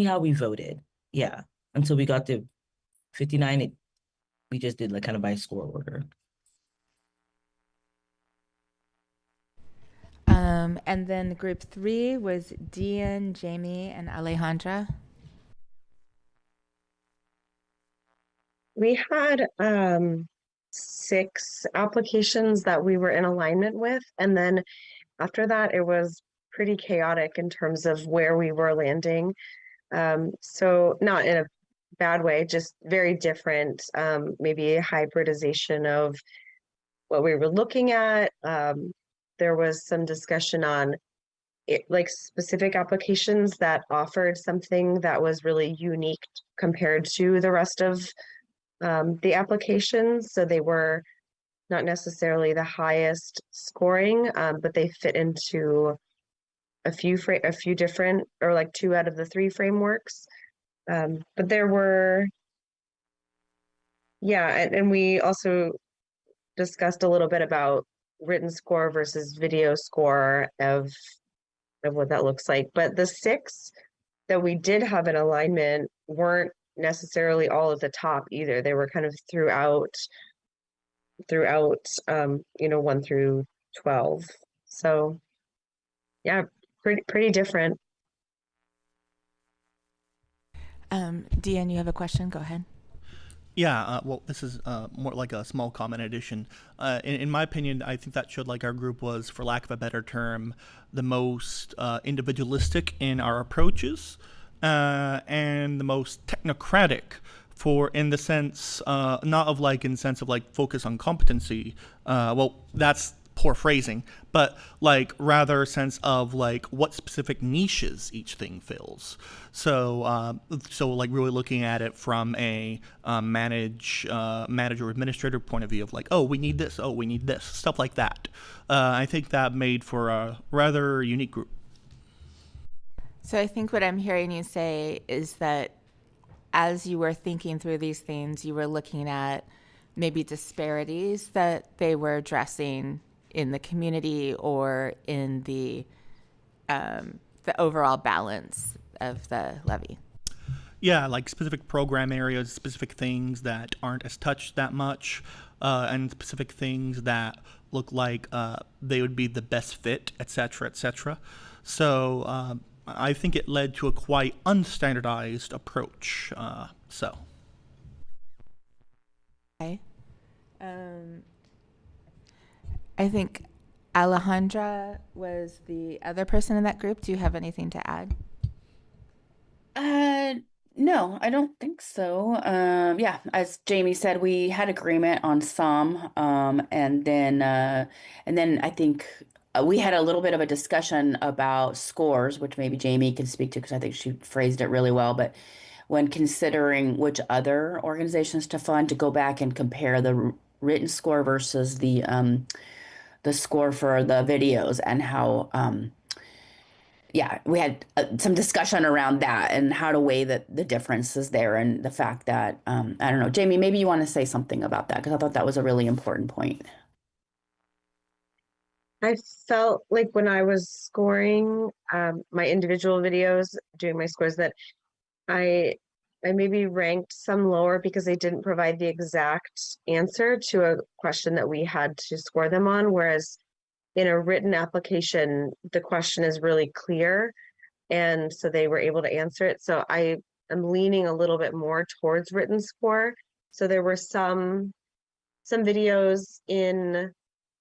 how we voted. Yeah. Until we got to 59, we just did like kind of by score order. And then group 3 was Dian, Jamie, and Alejandra. We had 6 applications that we were in alignment with, and then after that it was pretty chaotic in terms of where we were landing. So not in a bad way, just very different, maybe a hybridization of what we were looking at. There was some discussion on like specific applications that offered something that was really unique compared to the rest of the applications. So they were not necessarily the highest scoring, but they fit into a few different, or like 2 out of the 3 frameworks. But there were, and we also discussed a little bit about written score versus video score of what that looks like. But the 6 that we did have in alignment weren't necessarily all at the top either. They were kind of throughout 1 through 12. So yeah, pretty different. Dian, you have a question? Go ahead. Yeah, well, this is more like a small comment addition. In my opinion, I think that showed like our group was, for lack of a better term, the most individualistic in our approaches and the most technocratic for in the sense not of like in sense of like focus on competency. Well, that's poor phrasing, but like rather a sense of like what specific niches each thing fills. So like really looking at it from a manager administrator point of view of like, oh, we need this, oh, we need this, stuff like that. I think that made for a rather unique group. So I think what I'm hearing you say is that as you were thinking through these things, you were looking at maybe disparities that they were addressing in the community or in the overall balance of the levy. Yeah, like specific program areas, specific things that aren't as touched that much, and specific things that look like they would be the best fit, et cetera, et cetera. So I think it led to a quite unstandardized approach. Okay. I think Alejandra was the other person in that group. Do you have anything to add? No, I don't think so. Yeah, as Jamie said, we had agreement on some, and then I think we had a little bit of a discussion about scores, which maybe Jamie can speak to because I think she phrased it really well. But when considering which other organizations to fund, to go back and compare the written score versus the score for the videos and how yeah, we had some discussion around that and how to weigh the differences there and the fact that I don't know, Jamie, maybe you want to say something about that because I thought that was a really important point. I felt like when I was scoring my individual videos, doing my scores, that I maybe ranked some lower because they didn't provide the exact answer to a question that we had to score them on, whereas in a written application, the question is really clear, and so they were able to answer it. So I am leaning a little bit more towards written score. So there were some videos in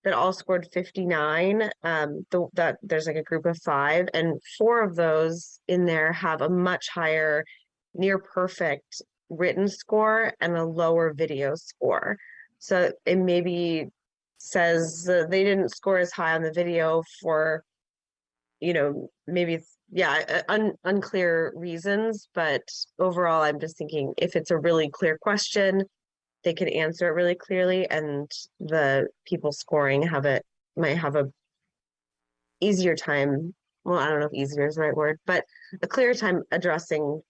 that all scored 59. That there's like a group of 5, and 4 of those in there have a much higher, near perfect written score and a lower video score. So it maybe says they didn't score as high on the video for, maybe, yeah, unclear reasons. But overall, I'm just thinking if it's a really clear question, they could answer it really clearly, and the people scoring might have a easier time. Well, I don't know if easier is the right word, but a clearer time addressing.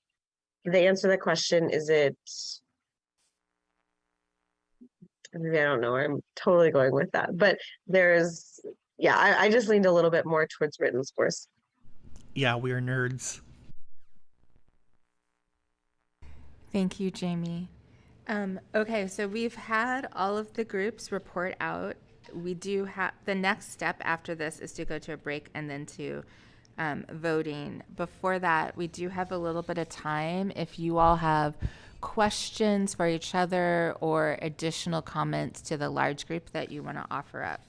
They answer the question. Is it? Maybe I don't know where I'm totally going with that, but I just leaned a little bit more towards written scores. Yeah, we are nerds. Thank you, Jamie. Okay, so we've had all of the groups report out. We do have the next step after this is to go to a break and then to voting. Before that, we do have a little bit of time. If you all have questions for each other or additional comments to the large group that you want to offer up.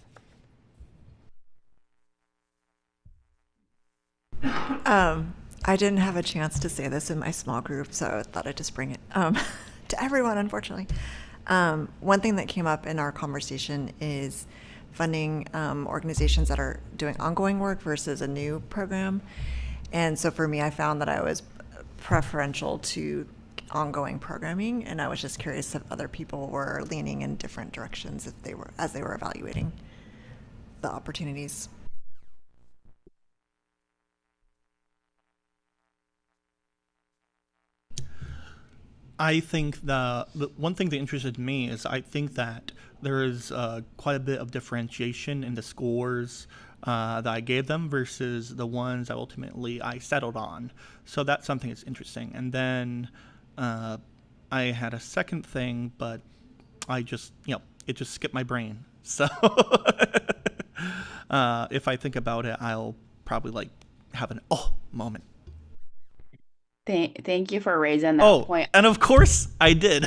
I didn't have a chance to say this in my small group, so I thought I'd just bring it to everyone, unfortunately. One thing that came up in our conversation is funding organizations that are doing ongoing work versus a new program. And so for me, I found that I was preferential to ongoing programming, and I was just curious if other people were leaning in different directions as they were evaluating the opportunities. I think the one thing that interested me is I think that there is quite a bit of differentiation in the scores that I gave them versus the ones that ultimately I settled on. So that's something that's interesting. And then I had a second thing, but I just, it just skipped my brain. So if I think about it, I'll probably have an moment. Thank you for raising that Oh, point. and of course I did.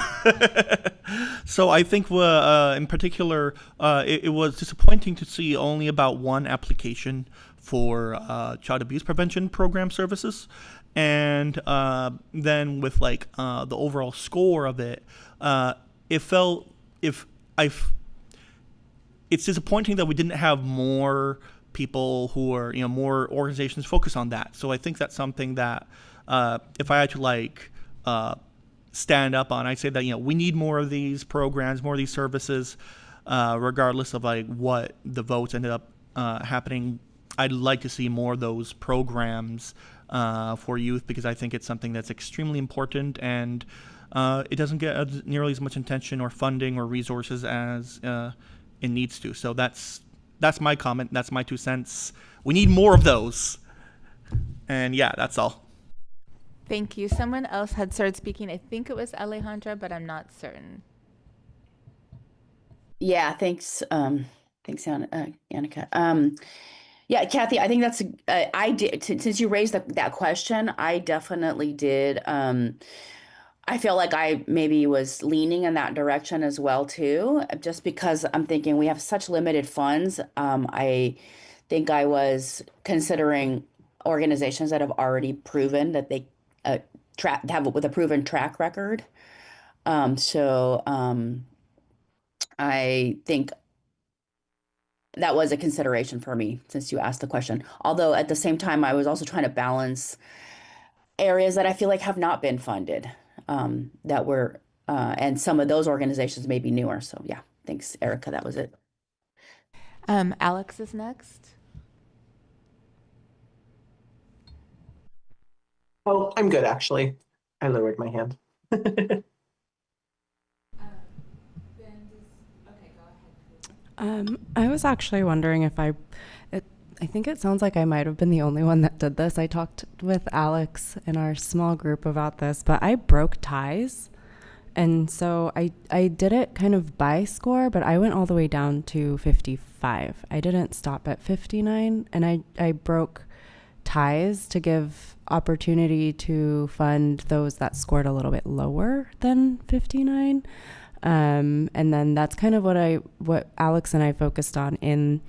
So I think in particular, it was disappointing to see only about one application for child abuse prevention program services. And then with like the overall score of it, it felt if I it's disappointing that we didn't have more people who are, more organizations focused on that. So I think that's something that if I had to stand up on, I'd say that, we need more of these programs, more of these services, regardless of like what the votes ended up happening. I'd like to see more of those programs for youth, because I think it's something that's extremely important, and it doesn't get nearly as much attention or funding or resources as it needs to. So that's my comment. That's my 2 cents. We need more of those. And yeah, that's all. Thank you. Someone else had started speaking. I think it was Alejandra, but I'm not certain. Yeah, thanks. Thanks, Annika. Yeah, Kathy, I think that's I did since you raised that question. I definitely did. I feel like I maybe was leaning in that direction as well too, just because I'm thinking we have such limited funds. I think I was considering organizations that have already proven that they have with a proven track record. I think that was a consideration for me since you asked the question. Although at the same time, I was also trying to balance areas that I feel like have not been funded, and some of those organizations may be newer. So yeah, thanks, Erica. That was it. Alex is next. Oh, I'm good, actually. I lowered my hand. I was actually wondering if I think it sounds like I might have been the only one that did this. I talked with Alex in our small group about this, but I broke ties. And so I did it kind of by score, but I went all the way down to 55. I didn't stop at 59, and I broke ties to give opportunity to fund those that scored a little bit lower than 59. And then that's kind of what Alex and I focused on in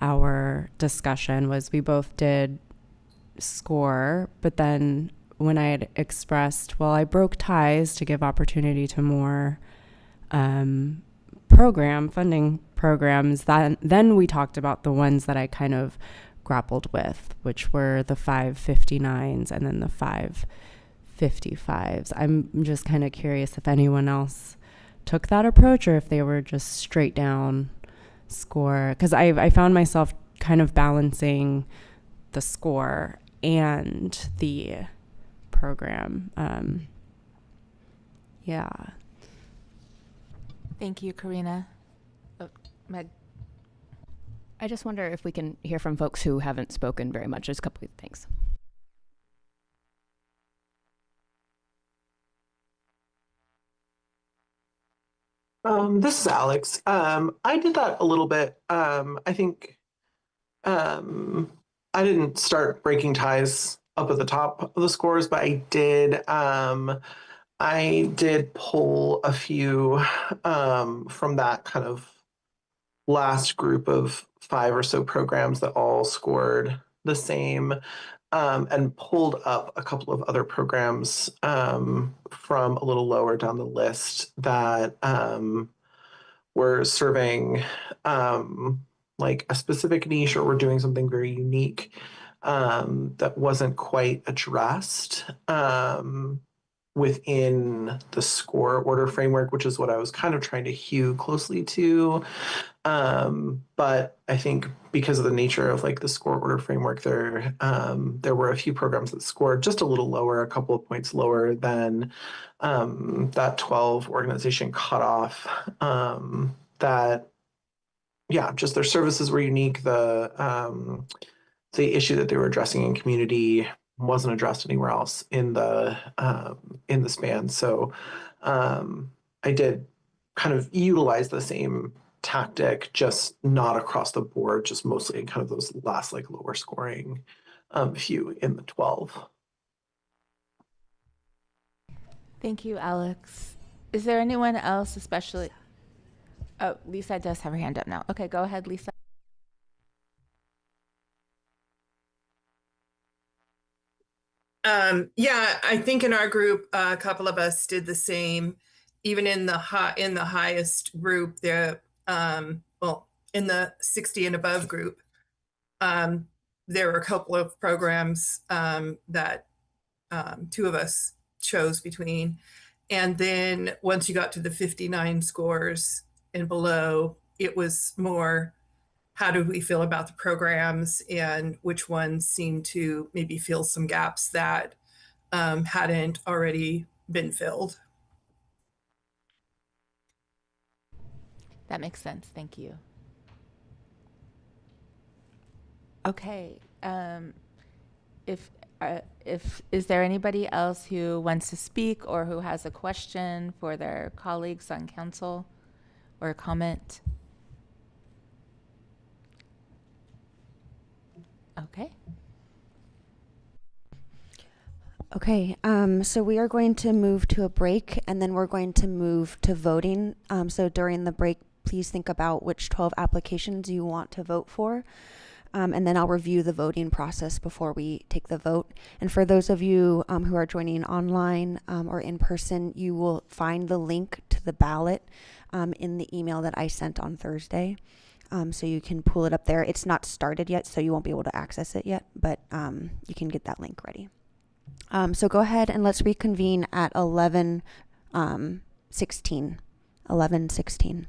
our discussion. Was we both did score, but then when I had expressed, well, I broke ties to give opportunity to more funding programs, then we talked about the ones that I kind of grappled with, which were the 559s and then the 555s. I'm just kind of curious if anyone else took that approach or if they were just straight down score, because I found myself kind of balancing the score and the program. Yeah. Thank you, Karina. Oh, Meg. I just wonder if we can hear from folks who haven't spoken very much. Just a couple of things. This is Alex. I did that a little bit. I think I didn't start breaking ties up at the top of the scores, but I did pull a few from that kind of last group of 5 or so programs that all scored the same, and pulled up a couple of other programs from a little lower down the list that were serving like a specific niche or were doing something very unique that wasn't quite addressed within the score order framework, which is what I was kind of trying to hew closely to. But I think because of the nature of like the score order framework, there were a few programs that scored just a little lower, a couple of points lower than that 12 organization cutoff. Just their services were unique. The issue that they were addressing in community wasn't addressed anywhere else in the span. So I did kind of utilize the same tactic, just not across the board, just mostly in kind of those last like lower scoring few in the 12. Thank you, Alex. Is there anyone else, especially? Oh, Lisa does have her hand up now. Okay, go ahead, Lisa. Yeah, I think in our group, a couple of us did the same. Even in the highest group, well, in the 60 and above group, there were a couple of programs that two of us chose between. And then once you got to the 59 scores and below, it was more how do we feel about the programs and which ones seem to maybe fill some gaps that hadn't already been filled. That makes sense. Thank you. Okay. If is there anybody else who wants to speak or who has a question for their colleagues on council or a comment? Okay. Okay, so we are going to move to a break and then we're going to move to voting. So during the break, please think about which 12 applications you want to vote for. And then I'll review the voting process before we take the vote. And for those of you who are joining online or in person, you will find the link to the ballot in the email that I sent on Thursday. So you can pull it up there. It's not started yet, so you won't be able to access it yet, but you can get that link ready. So go ahead and let's reconvene at 11:16.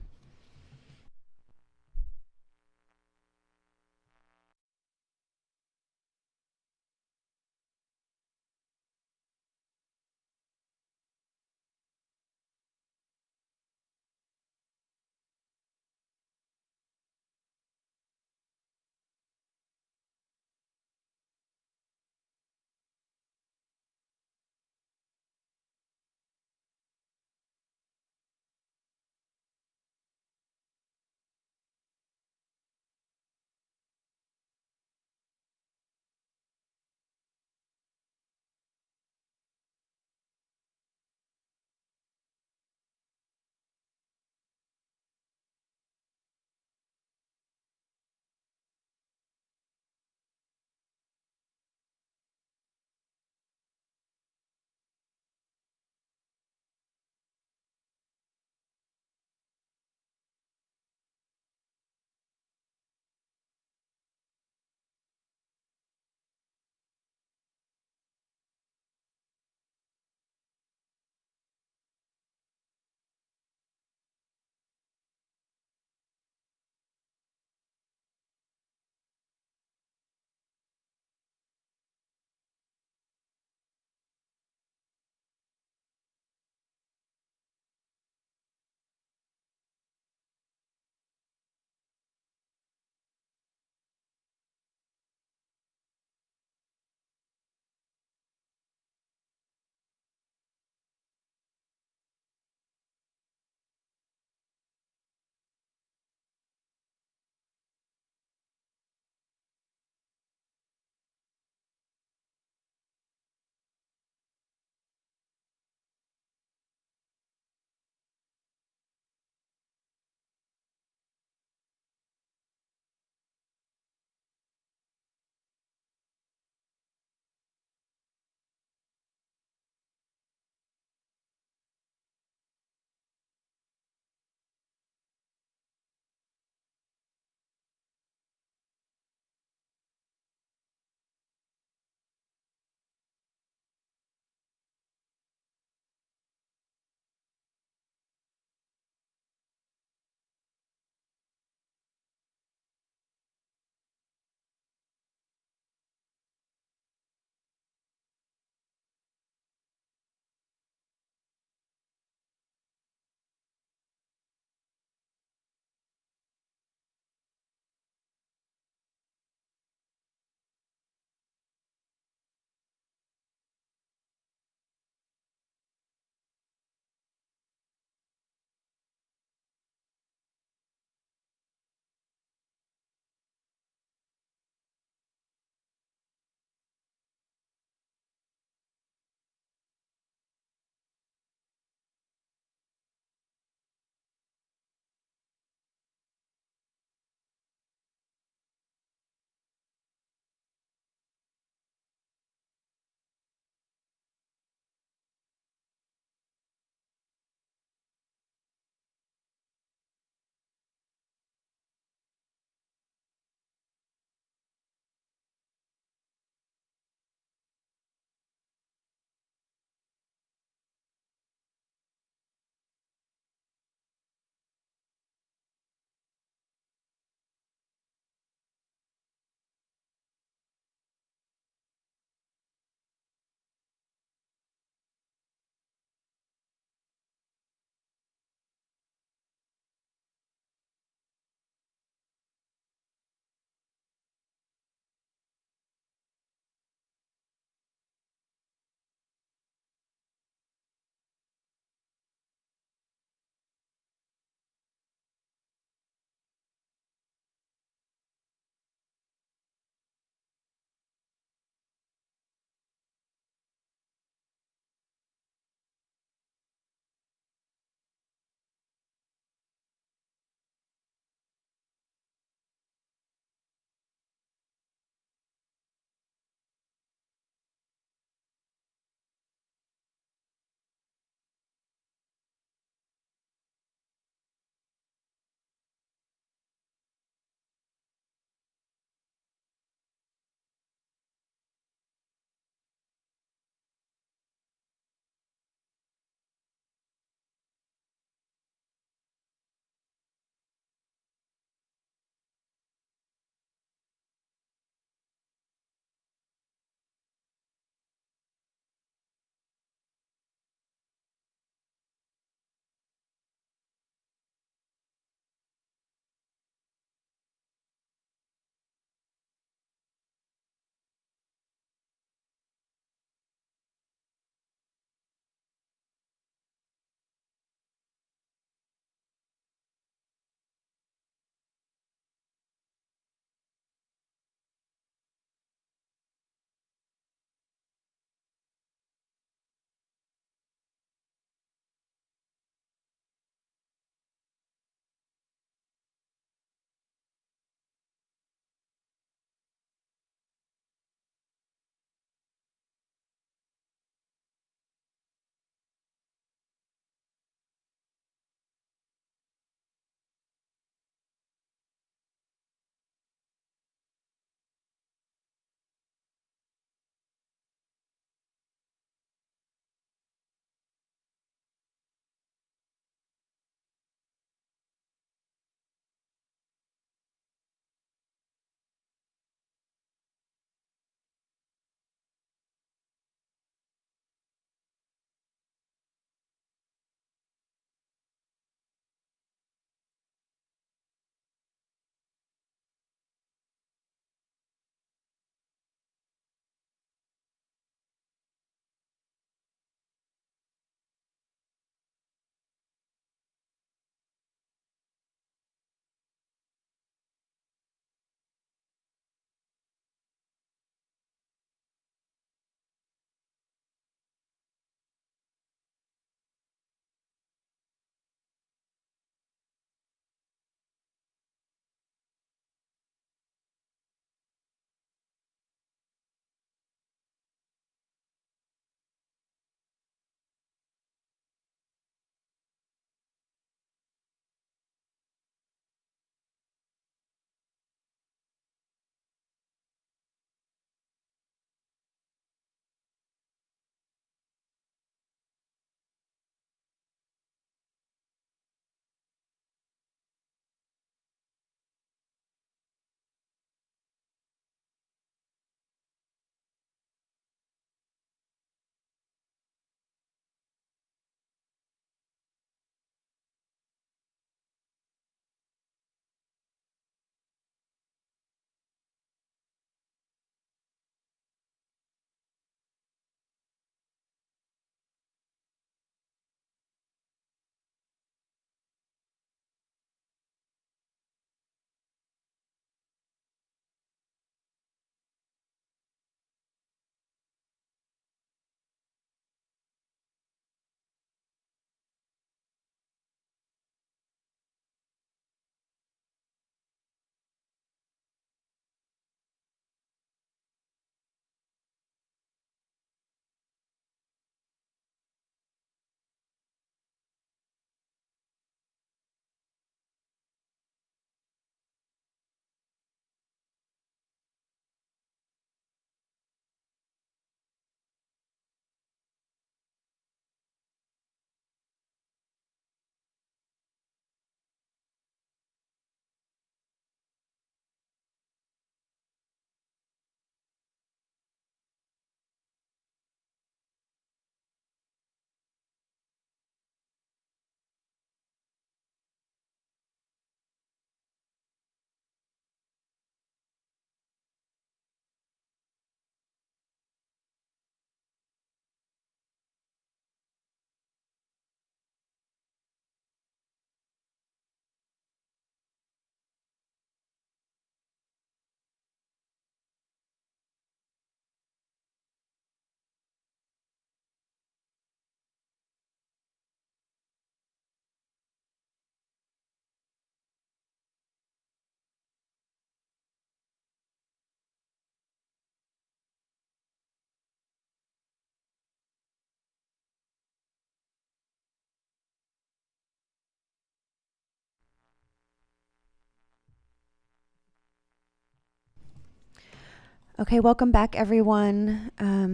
Okay, welcome back, everyone.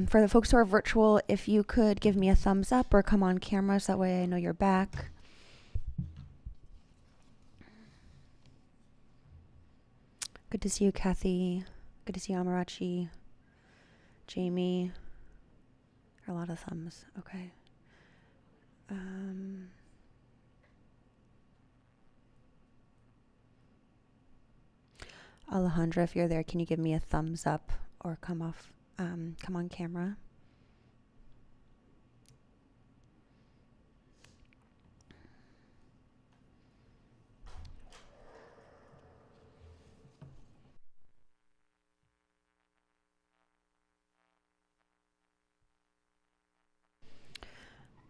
For the folks who are virtual, if you could give me a thumbs up or come on camera so that way I know you're back. Good to see you, Kathy. Good to see you, Amarachi. Jamie. A lot of thumbs. Okay. Alejandra, if you're there, can you give me a thumbs up or come on camera?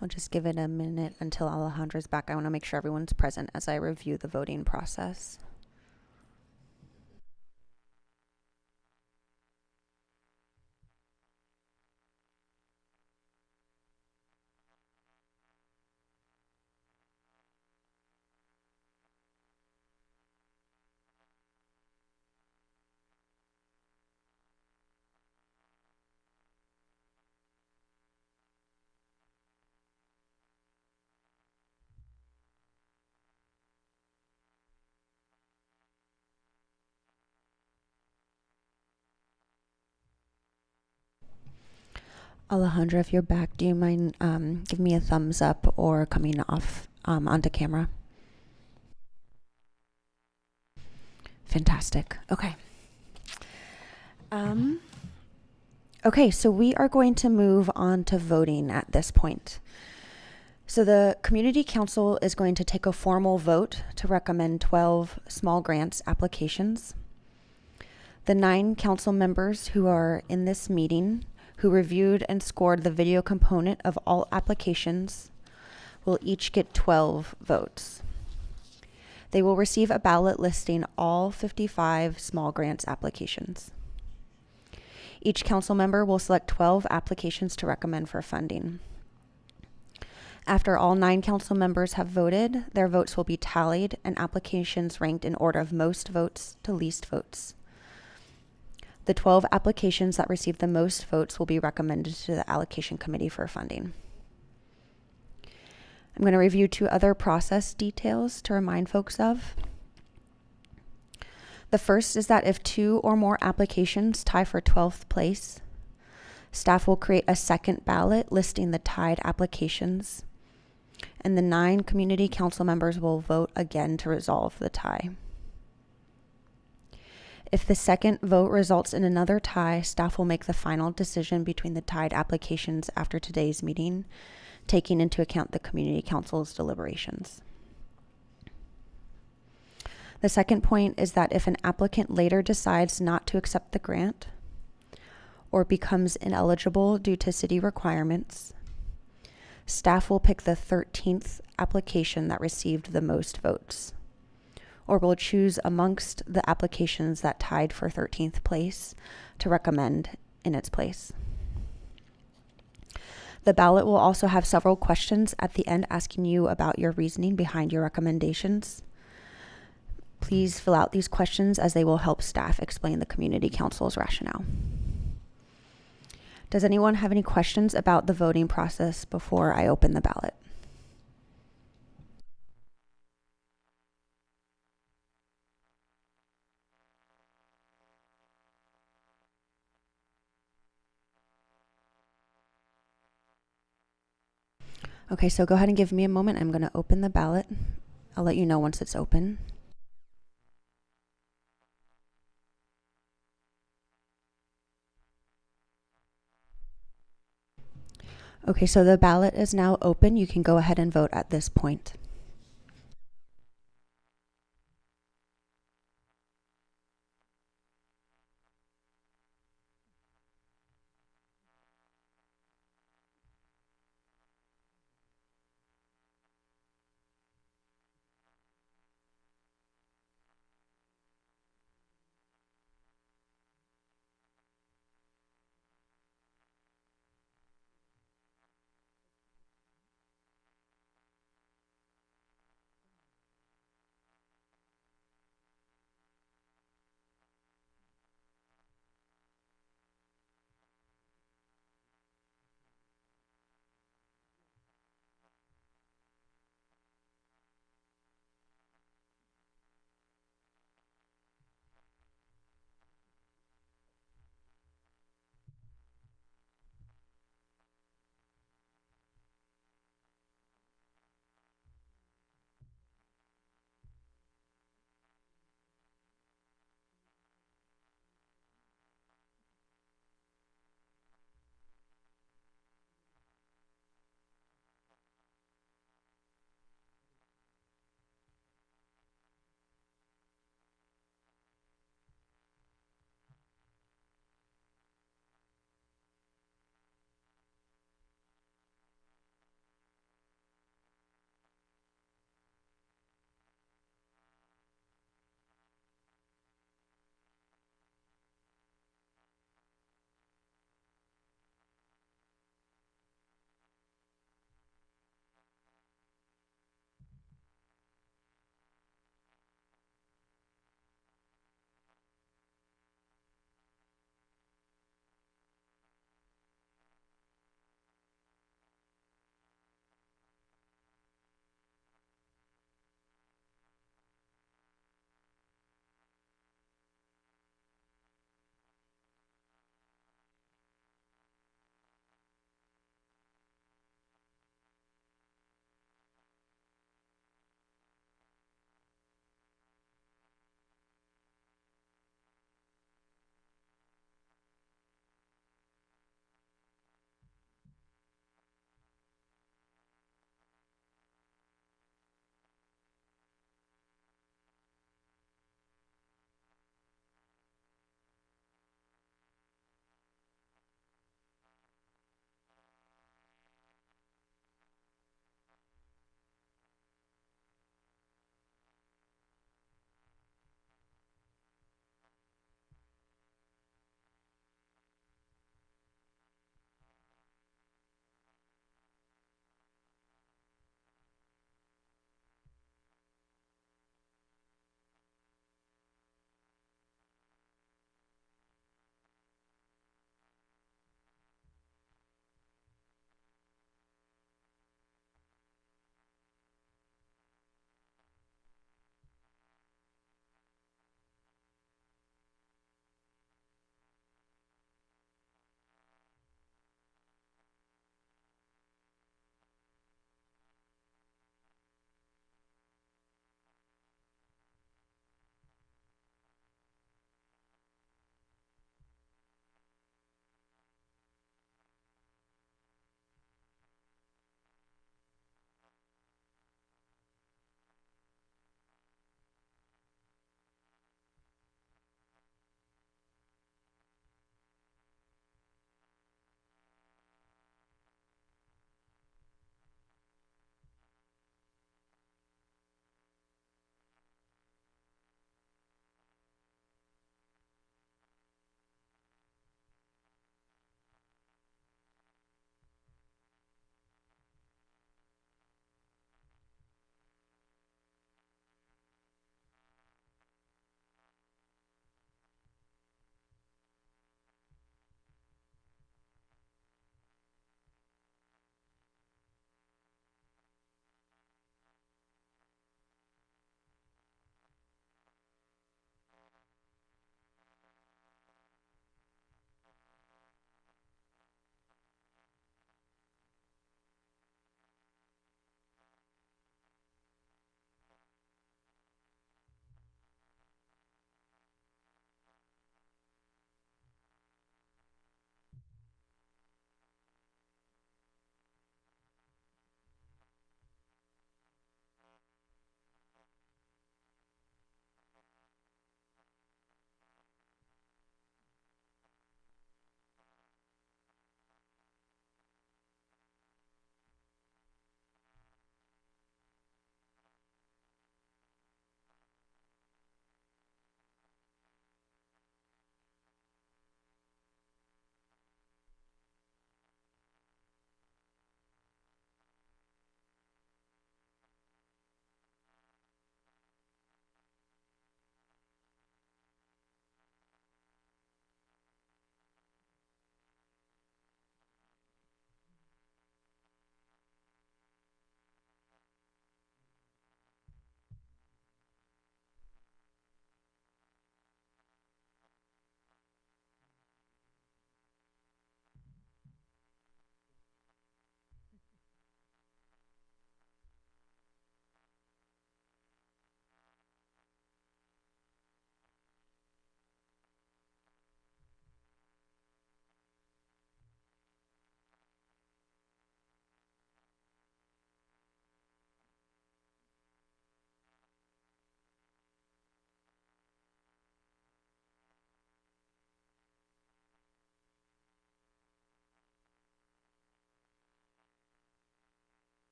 I'll just give it a minute until Alejandra's back. I want to make sure everyone's present as I review the voting process. Alejandra, if you're back, do you mind giving me a thumbs up or coming off onto camera? Fantastic. Okay. Okay, so we are going to move on to voting at this point. So the Community Council is going to take a formal vote to recommend 12 small grants applications. The 9 council members who are in this meeting who reviewed and scored the video component of all applications will each get 12 votes. They will receive a ballot listing all 55 small grants applications. Each council member will select 12 applications to recommend for funding. After all 9 council members have voted, their votes will be tallied and applications ranked in order of most votes to least votes. The 12 applications that receive the most votes will be recommended to the allocation committee for funding. I'm going to review 2 other process details to remind folks of. The first is that if 2 or more applications tie for 12th place, staff will create a second ballot listing the tied applications, and the 9 community council members will vote again to resolve the tie. If the second vote results in another tie, staff will make the final decision between the tied applications after today's meeting, taking into account the community council's deliberations. The second point is that if an applicant later decides not to accept the grant or becomes ineligible due to city requirements, staff will pick the 13th application that received the most votes, or will choose amongst the applications that tied for 13th place to recommend in its place. The ballot will also have several questions at the end asking you about your reasoning behind your recommendations. Please fill out these questions as they will help staff explain the community council's rationale. Does anyone have any questions about the voting process before I open the ballot? Okay, so go ahead and give me a moment. I'm going to open the ballot. I'll let you know once it's open. Okay, so the ballot is now open. You can go ahead and vote at this point.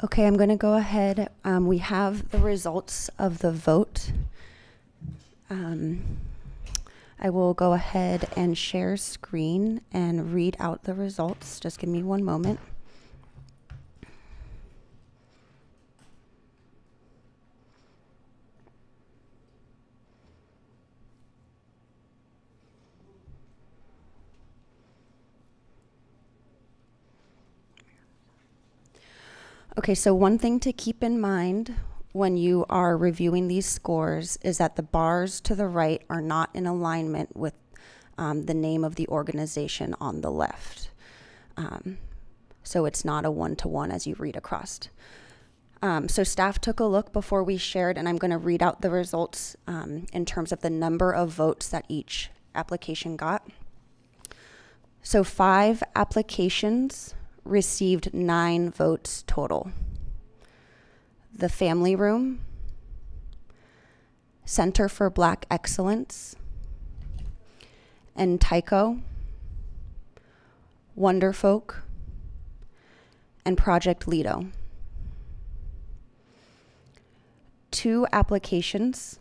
Okay, I'm going to go ahead. We have the results of the vote. I will go ahead and share screen and read out the results. Just give me one moment. Okay, so one thing to keep in mind when you are reviewing these scores is that the bars to the right are not in alignment with the name of the organization on the left. So it's not a one-to-one as you read across. So staff took a look before we shared, and I'm going to read out the results in terms of the number of votes that each application got. So 5 applications received 9 votes total. The Family Room, Center for Black Excellence, and Tyco, Wonderfolk, and Project Lido. 2 applications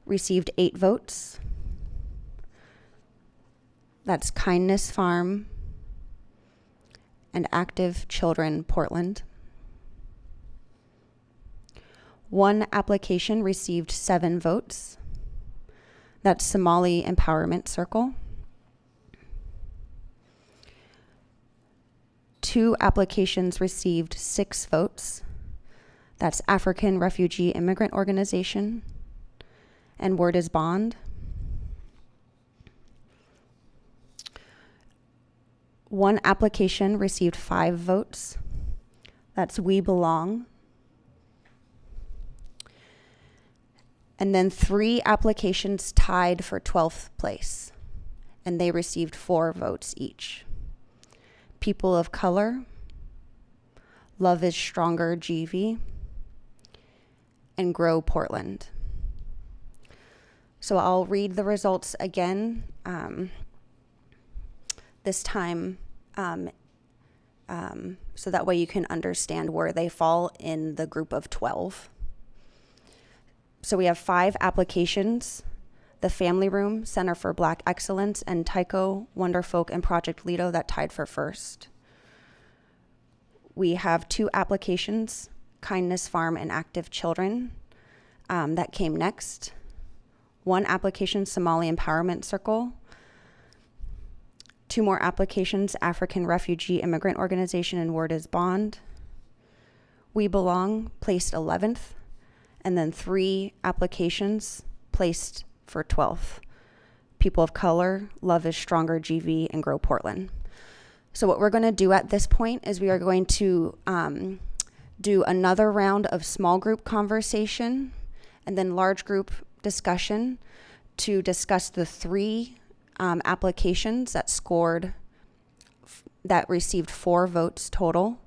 received 8 votes. That's Kindness Farm and Active Children Portland. 1 application received 7 votes. That's Somali Empowerment Circle. 2 applications received 6 votes. That's African Refugee Immigrant Organization and Word is Bond. 1 application received 5 votes. That's We Belong. And then 3 applications tied for 12th place, and they received 4 votes each. People of Color, Love is Stronger GV, and Grow Portland. So I'll read the results again. This time, so that way you can understand where they fall in the group of 12. So we have 5 applications: the Family Room, Center for Black Excellence, and Tyco, Wonderfolk, and Project Lido that tied for first. We have 2 applications, Kindness Farm and Active Children, that came next. 1 application, Somali Empowerment Circle. 2 more applications, African Refugee Immigrant Organization and Word is Bond. We Belong placed 11th, and then 3 applications placed for 12th. People of Color, Love is Stronger GV, and Grow Portland. So what we're going to do at this point is we are going to do another round of small group conversation and then large group discussion to discuss the 3 applications that scored, that received 4 votes total,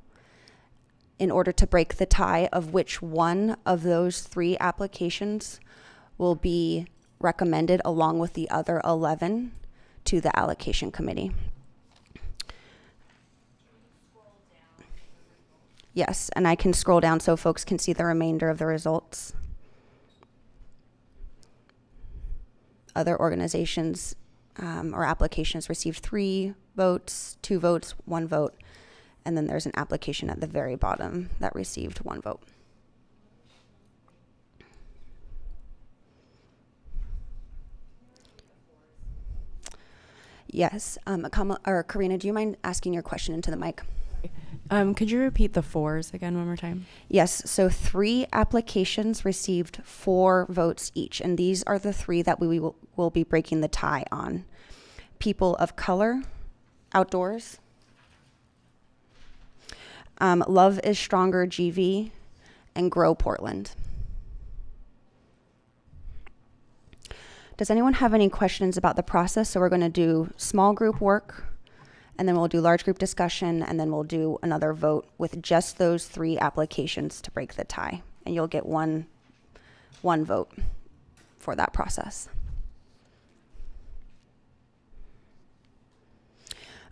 in order to break the tie of which one of those 3 applications will be recommended along with the other 11 to the allocation committee. Yes, and I can scroll down so folks can see the remainder of the results. Other organizations or applications received 3 votes, 2 votes, 1 vote, and then there's an application at the very bottom that received 1 vote. Yes, Karina, do you mind asking your question into the mic? Could you repeat the 4s again one more time? Yes, so 3 applications received 4 votes each, and these are the 3 that we will be breaking the tie on. People of Color, Outdoors, Love is Stronger GV, and Grow Portland. Does anyone have any questions about the process? So we're going to do small group work, and then we'll do large group discussion, and then we'll do another vote with just those 3 applications to break the tie. And you'll get one vote for that process.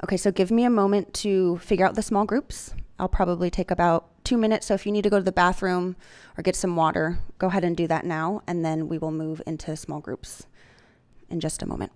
Okay, so give me a moment to figure out the small groups. I'll probably take about 2 minutes. So if you need to go to the bathroom or get some water, go ahead and do that now. And then we will move into small groups in just a moment.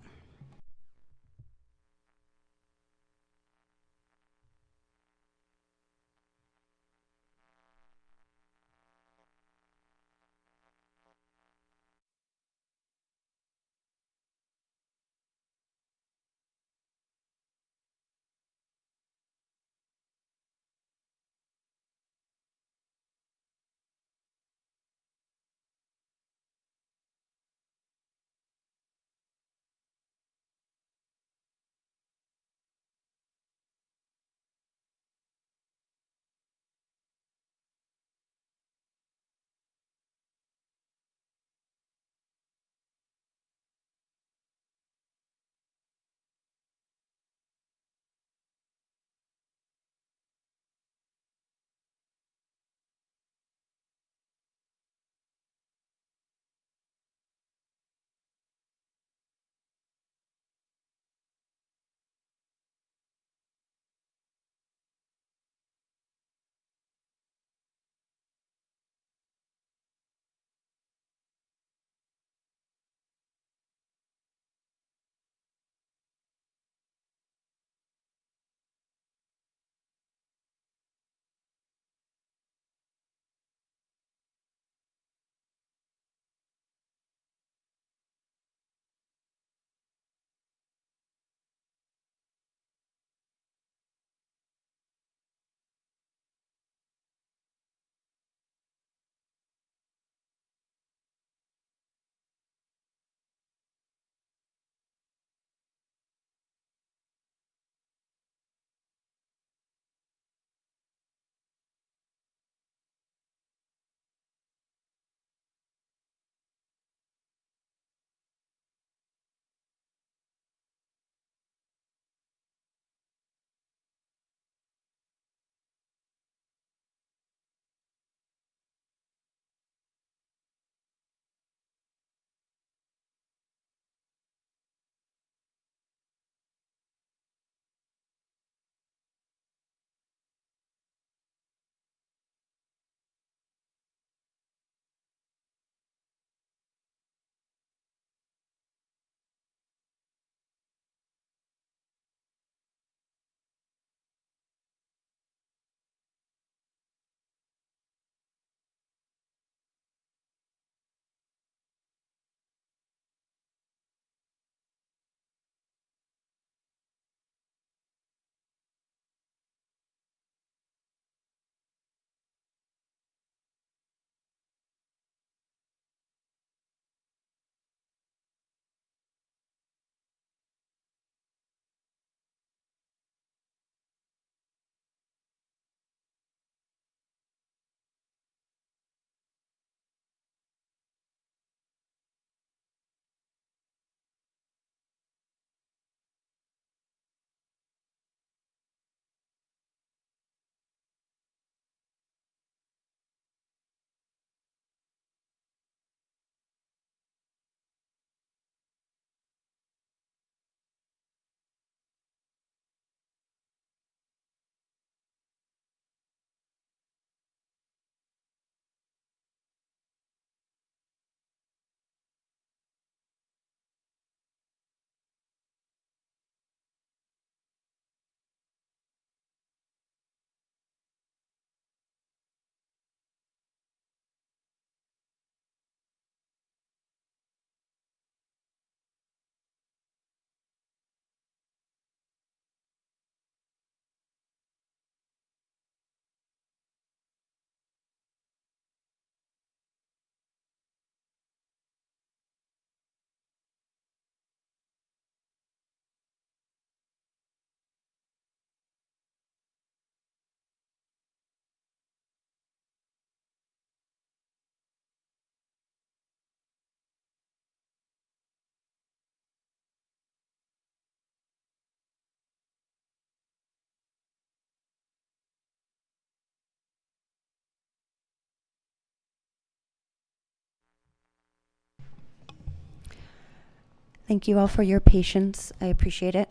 Thank you all for your patience. I appreciate it.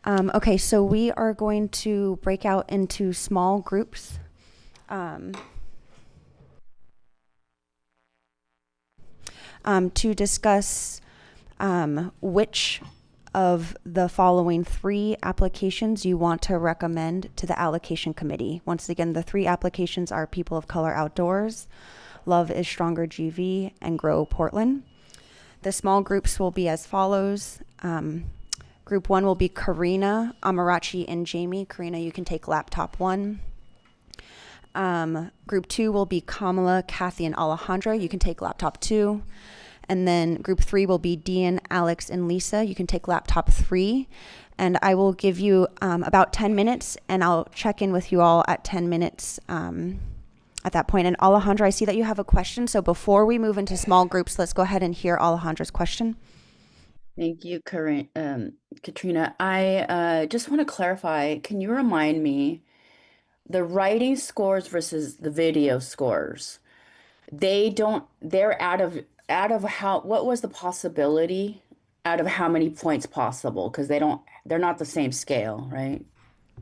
Okay, so we are going to break out into small groups. To discuss which of the following 3 applications you want to recommend to the allocation committee. Once again, the 3 applications are People of Color Outdoors, Love is Stronger GV, and Grow Portland. The small groups will be as follows. Group 1 will be Karina, Amarachi, and Jamie. Karina, you can take laptop 1. Group 2 will be Kamala, Kathy, and Alejandra. You can take laptop 2. And then group 3 will be Dean, Alex, and Lisa. You can take laptop 3. And I will give you about 10 minutes, and I'll check in with you all at 10 minutes at that point. And Alejandra, I see that you have a question. So before we move into small groups, let's go ahead and hear Alejandra's question. Thank you, Katrina. I just want to clarify, can you remind me the writing scores versus the video scores? They're out of how, what was the possibility out of how many points possible? Because they're not the same scale, right?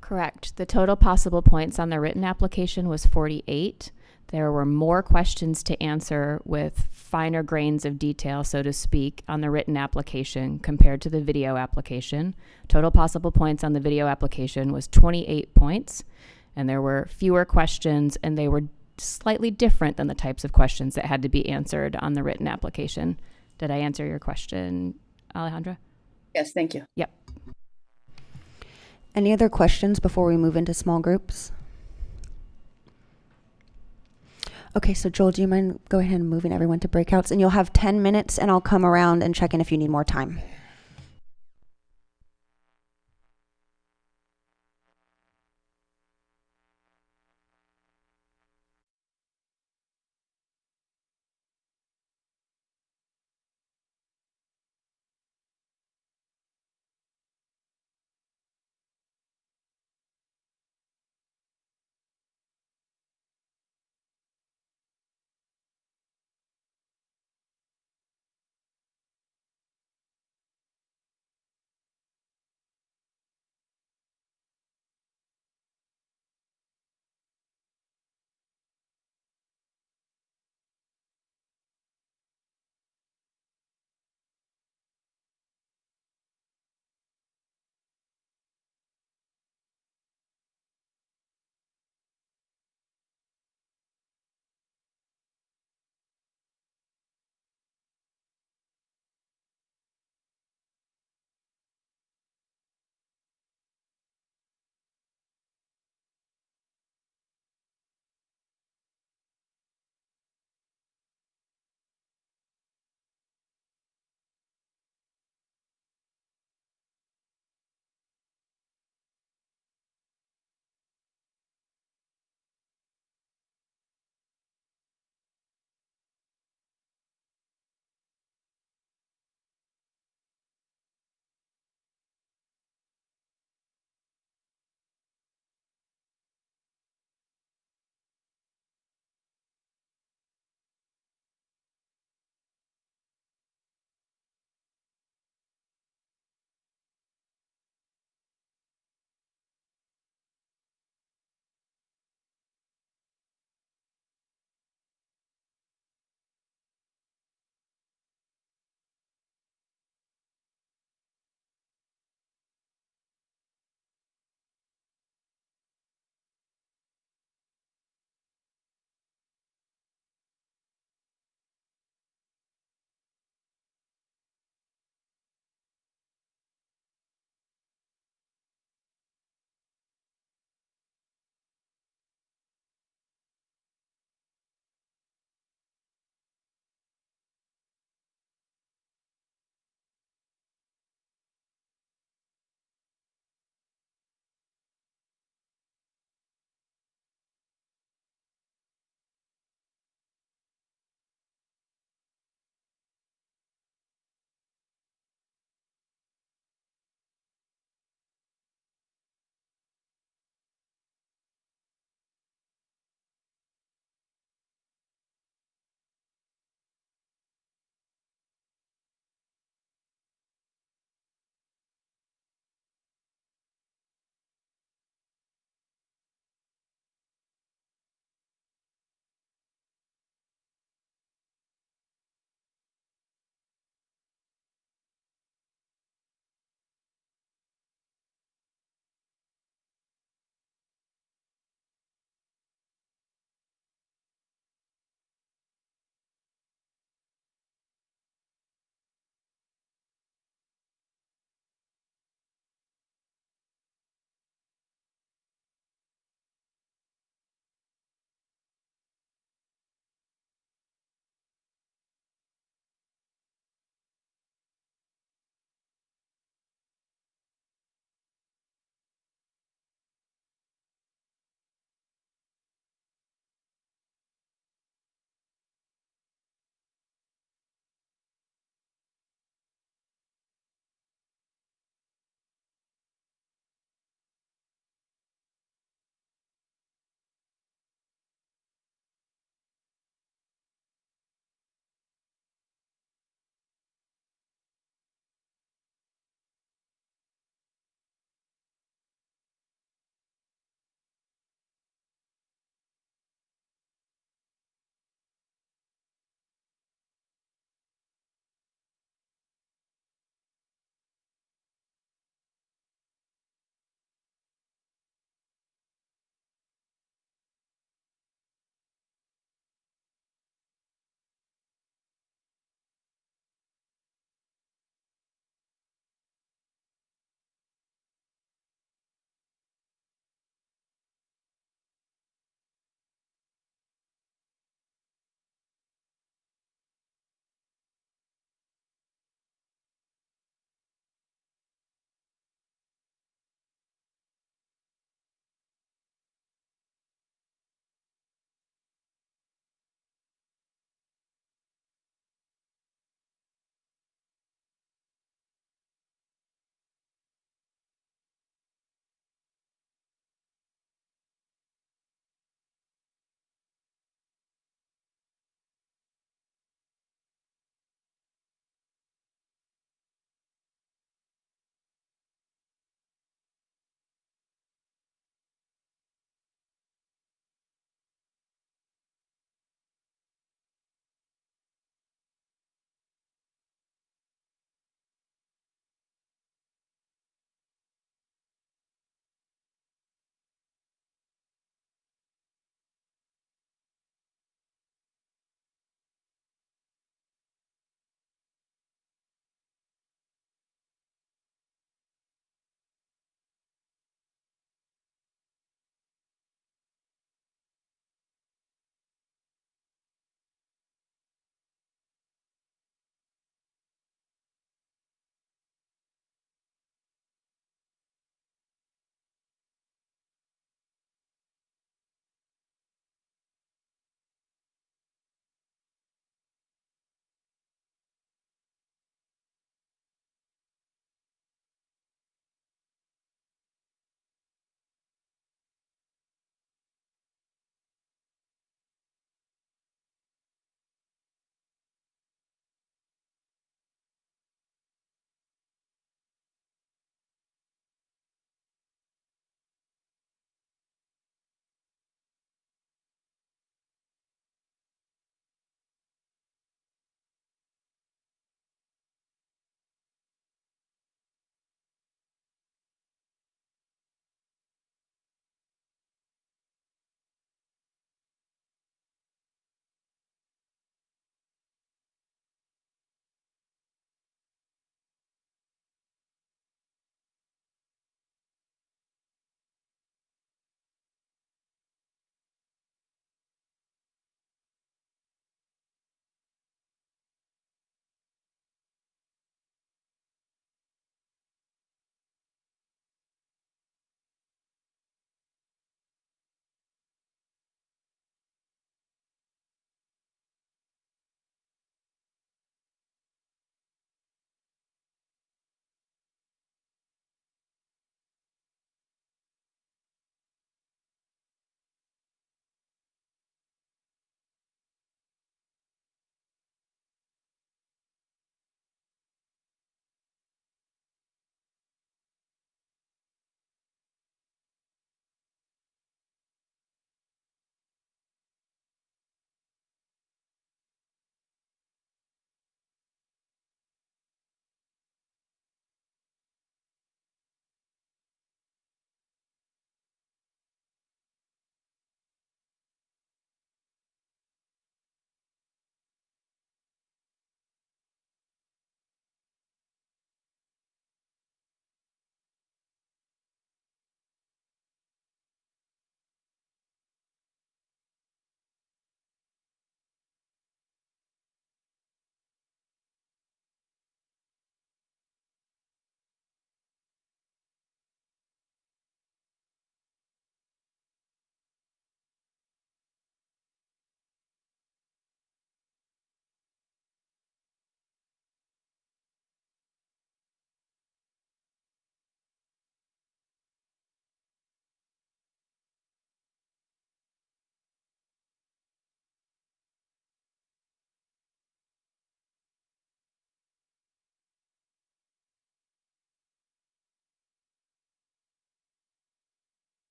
Correct. The total possible points on the written application was 48. There were more questions to answer with finer grains of detail, so to speak, on the written application compared to the video application. Total possible points on the video application was 28 points, and there were fewer questions, and they were slightly different than the types of questions that had to be answered on the written application. Did I answer your question, Alejandra? Yes, thank you. Yep. Any other questions before we move into small groups? Okay, so Joel, do you mind go ahead and moving everyone to breakouts? And you'll have 10 minutes, and I'll come around and check in if you need more time.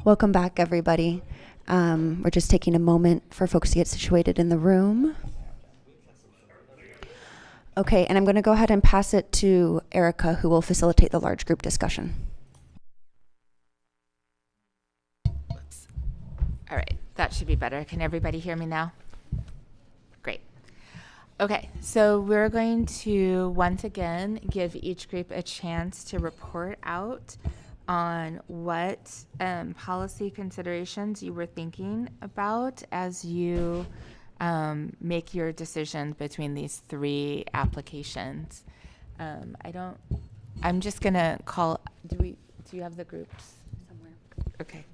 Welcome back, everybody. We're just taking a moment for folks to get situated in the room. Okay, and I'm going to go ahead and pass it to Erica, who will facilitate the large group discussion. All right, that should be better. Can everybody hear me now? Great. Okay, so we're going to once again give each group a chance to report out on what policy considerations you were thinking about as you make your decision between these three applications. I'm just gonna call, do you have the groups? Somewhere. Okay.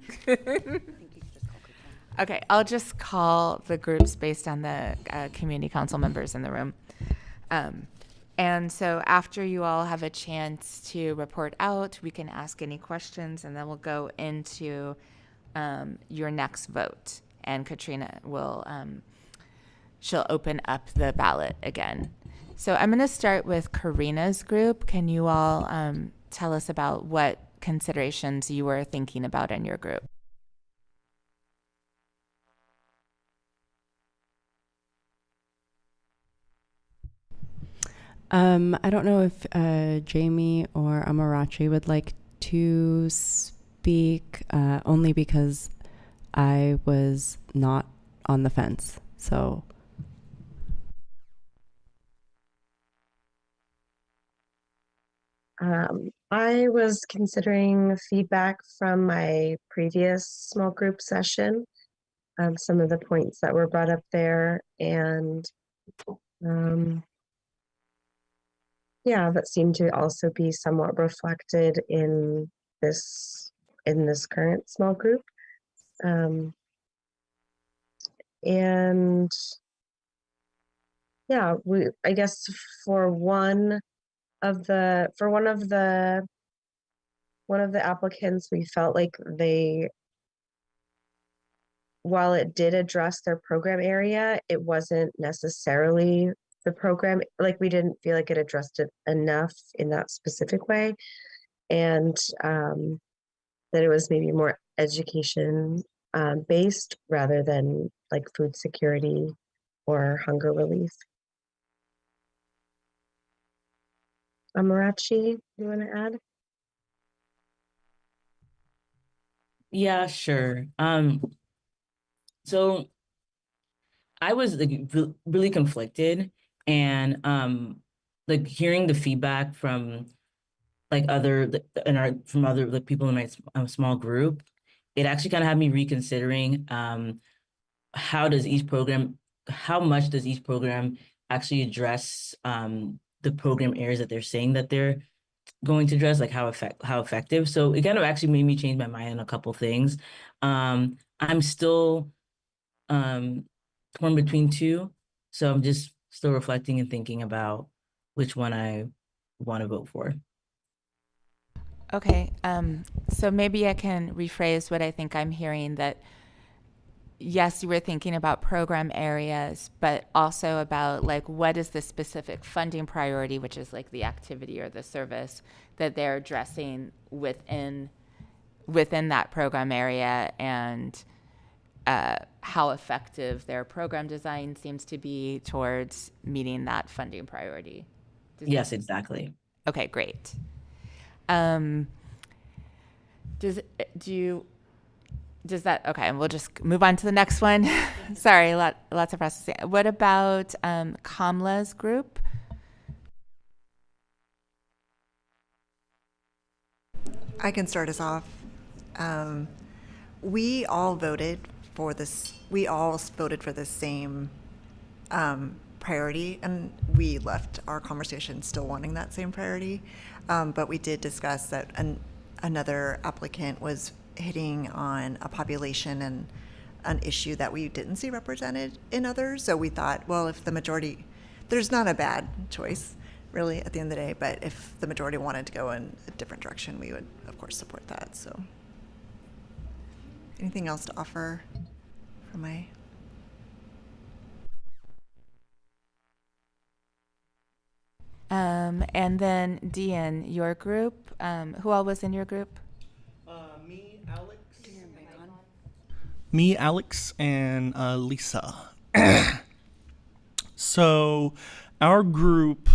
Okay, I'll just call the groups based on the community council members in the room. And so after you all have a chance to report out, we can ask any questions, and then we'll go into your next vote. And Katrina will, she'll open up the ballot again. So I'm going to start with Karina's group. Can you all tell us about what considerations you were thinking about in your group? I don't know if Jamie or Amarachi would like to speak, only because I was not on the fence. So. I was considering feedback from my previous small group session, some of the points that were brought up there, and yeah, that seemed to also be somewhat reflected in this current small group. And yeah, I guess for one of the applicants, we felt like while it did address their program area, it wasn't necessarily the program, like we didn't feel like it addressed it enough in that specific way. And that it was maybe more education based rather than like food security or hunger relief. Amarachi, you want to add? Yeah, sure. So I was like really conflicted, and like hearing the feedback from like from other like people in my small group, it actually kind of had me reconsidering how much does each program actually address the program areas that they're saying that they're going to address, like how effective. So it kind of actually made me change my mind on a couple things. I'm still torn between two, so I'm just still reflecting and thinking about which one I want to vote for. Okay, so maybe I can rephrase what I think I'm hearing, that yes, you were thinking about program areas, but also about like what is the specific funding priority, which is like the activity or the service that they're addressing within that program area, and how effective their program design seems to be towards meeting that funding priority. Yes, exactly. Okay, great. Does that, okay, and we'll just move on to the next one. Sorry, lots of processing. What about Kamla's group? I can start us off. We all voted for this. We all voted for the same priority, and we left our conversation still wanting that same priority. But we did discuss that another applicant was hitting on a population and an issue that we didn't see represented in others. So we thought, well, if the majority, there's not a bad choice really at the end of the day, but if the majority wanted to go in a different direction, we would of course support that. So anything else to offer from my... And then Dean, your group, who all was in your group? Me, Alex, and Lisa. So, our group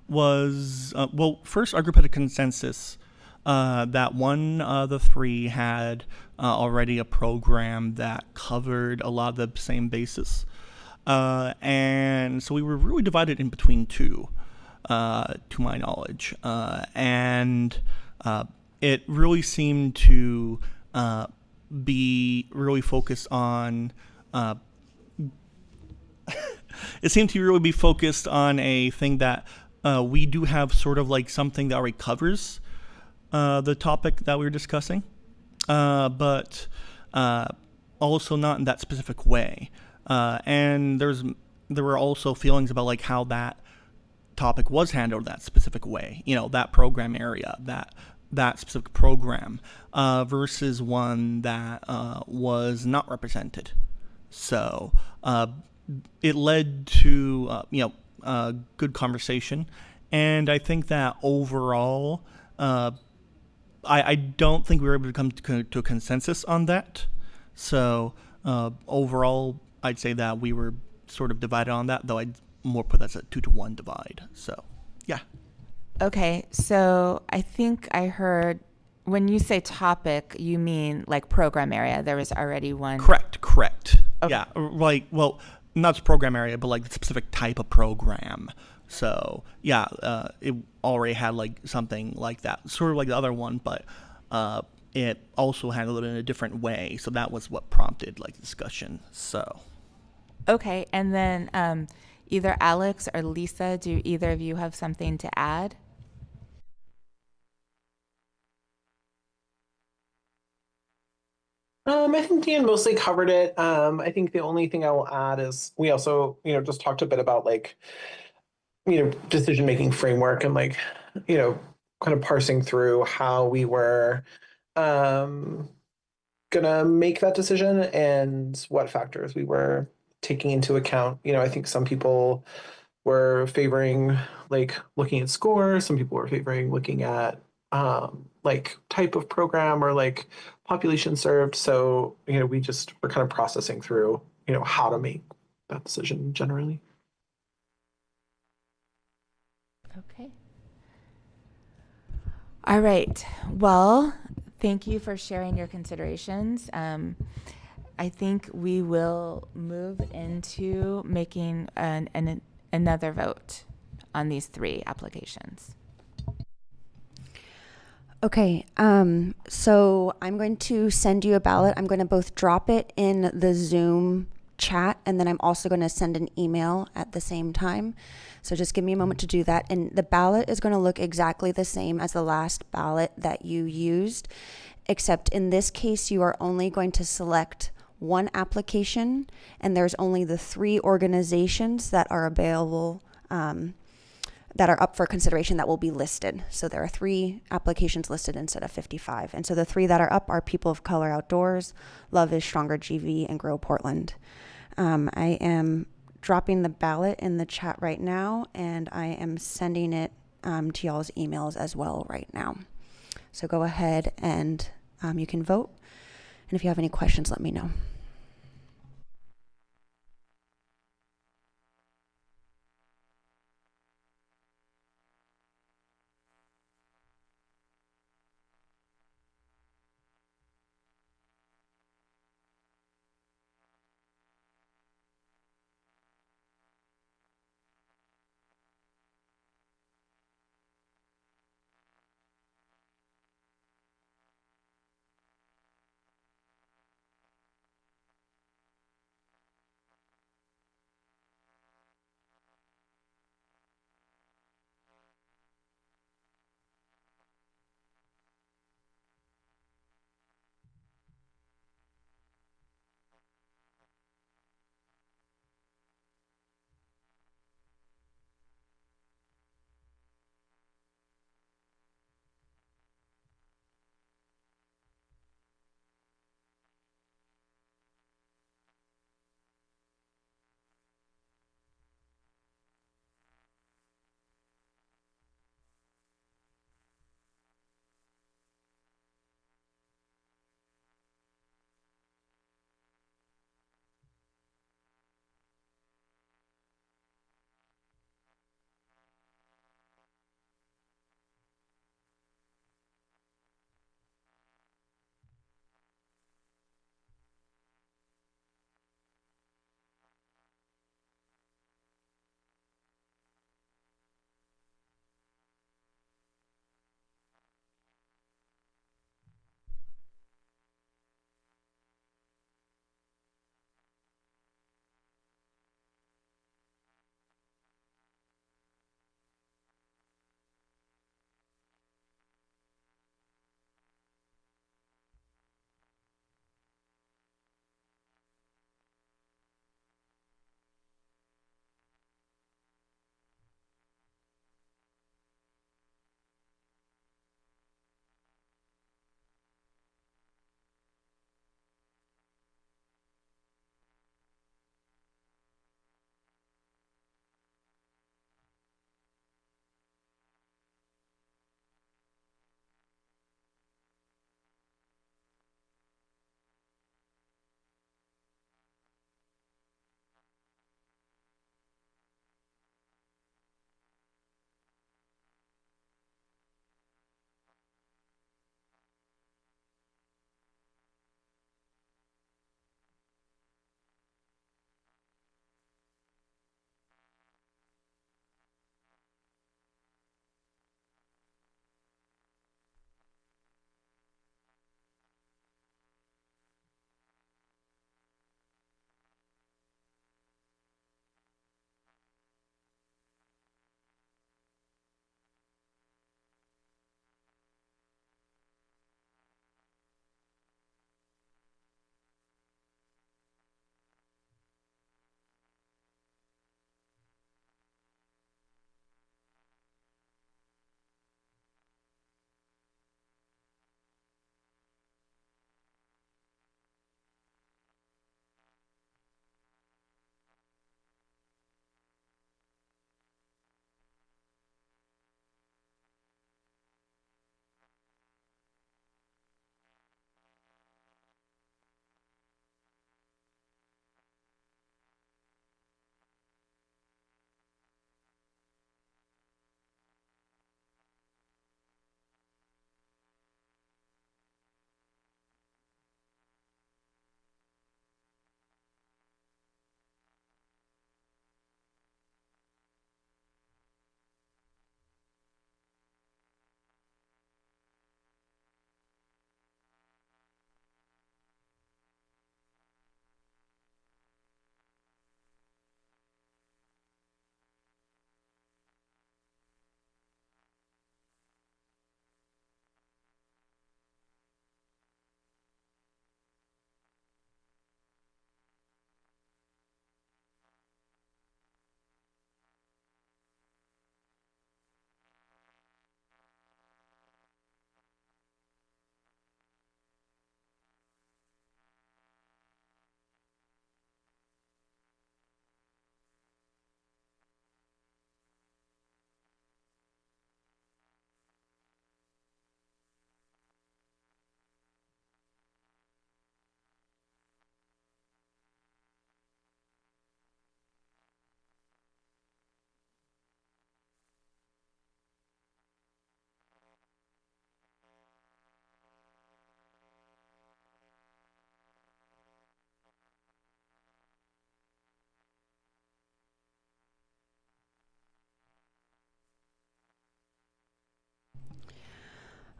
was well. First, our group had a consensus that one of the three had already a program that covered a lot of the same bases, and so we were really divided in between two, to my knowledge, and it really seemed to be really focused on. It seemed to really be focused on a thing that we do have sort of like something that already covers the topic that we were discussing, but also not in that specific way. And there were also feelings about like how that topic was handled that specific way. You know, that program area, that specific program, versus one that was not represented. So it led to good conversation, and I think that overall, I don't think we were able to come to a consensus on that. So overall, I'd say that we were sort of divided on that, though I'd more put that as a 2-to-1 divide. So yeah. Okay, so I think I heard when you say topic, you mean like program area. There was already one. Correct. Okay. Yeah, like, well, not the program area, but like the specific type of program. So yeah, it already had like something like that, sort of like the other one, but it also handled it in a different way. So that was what prompted like discussion. So Okay, and then either Alex or Lisa, do either of you have something to add? I think Dan mostly covered it. I think the only thing I will add is we also, just talked a bit about like, decision-making framework and like, kind of parsing through how we were gonna make that decision and what factors we were taking into account. I think some people were favoring like looking at score, some people were favoring looking at like type of program or like population served. So, we just were kind of processing through, how to make that decision generally. Okay. All right. Well, thank you for sharing your considerations. I think we will move into making another vote on these three applications. Okay, so I'm going to send you a ballot. I'm going to both drop it in the Zoom chat, and then I'm also going to send an email at the same time. So just give me a moment to do that. And the ballot is going to look exactly the same as the last ballot that you used, except in this case, you are only going to select one application, and there's only the three organizations that are available, that are up for consideration that will be listed. So there are 3 applications listed instead of 55. And so the 3 that are up are People of Color Outdoors, Love is Stronger GV, and Grow Portland. I am dropping the ballot in the chat right now, and I am sending it to y'all's emails as well right now. So go ahead and you can vote. And if you have any questions, let me know.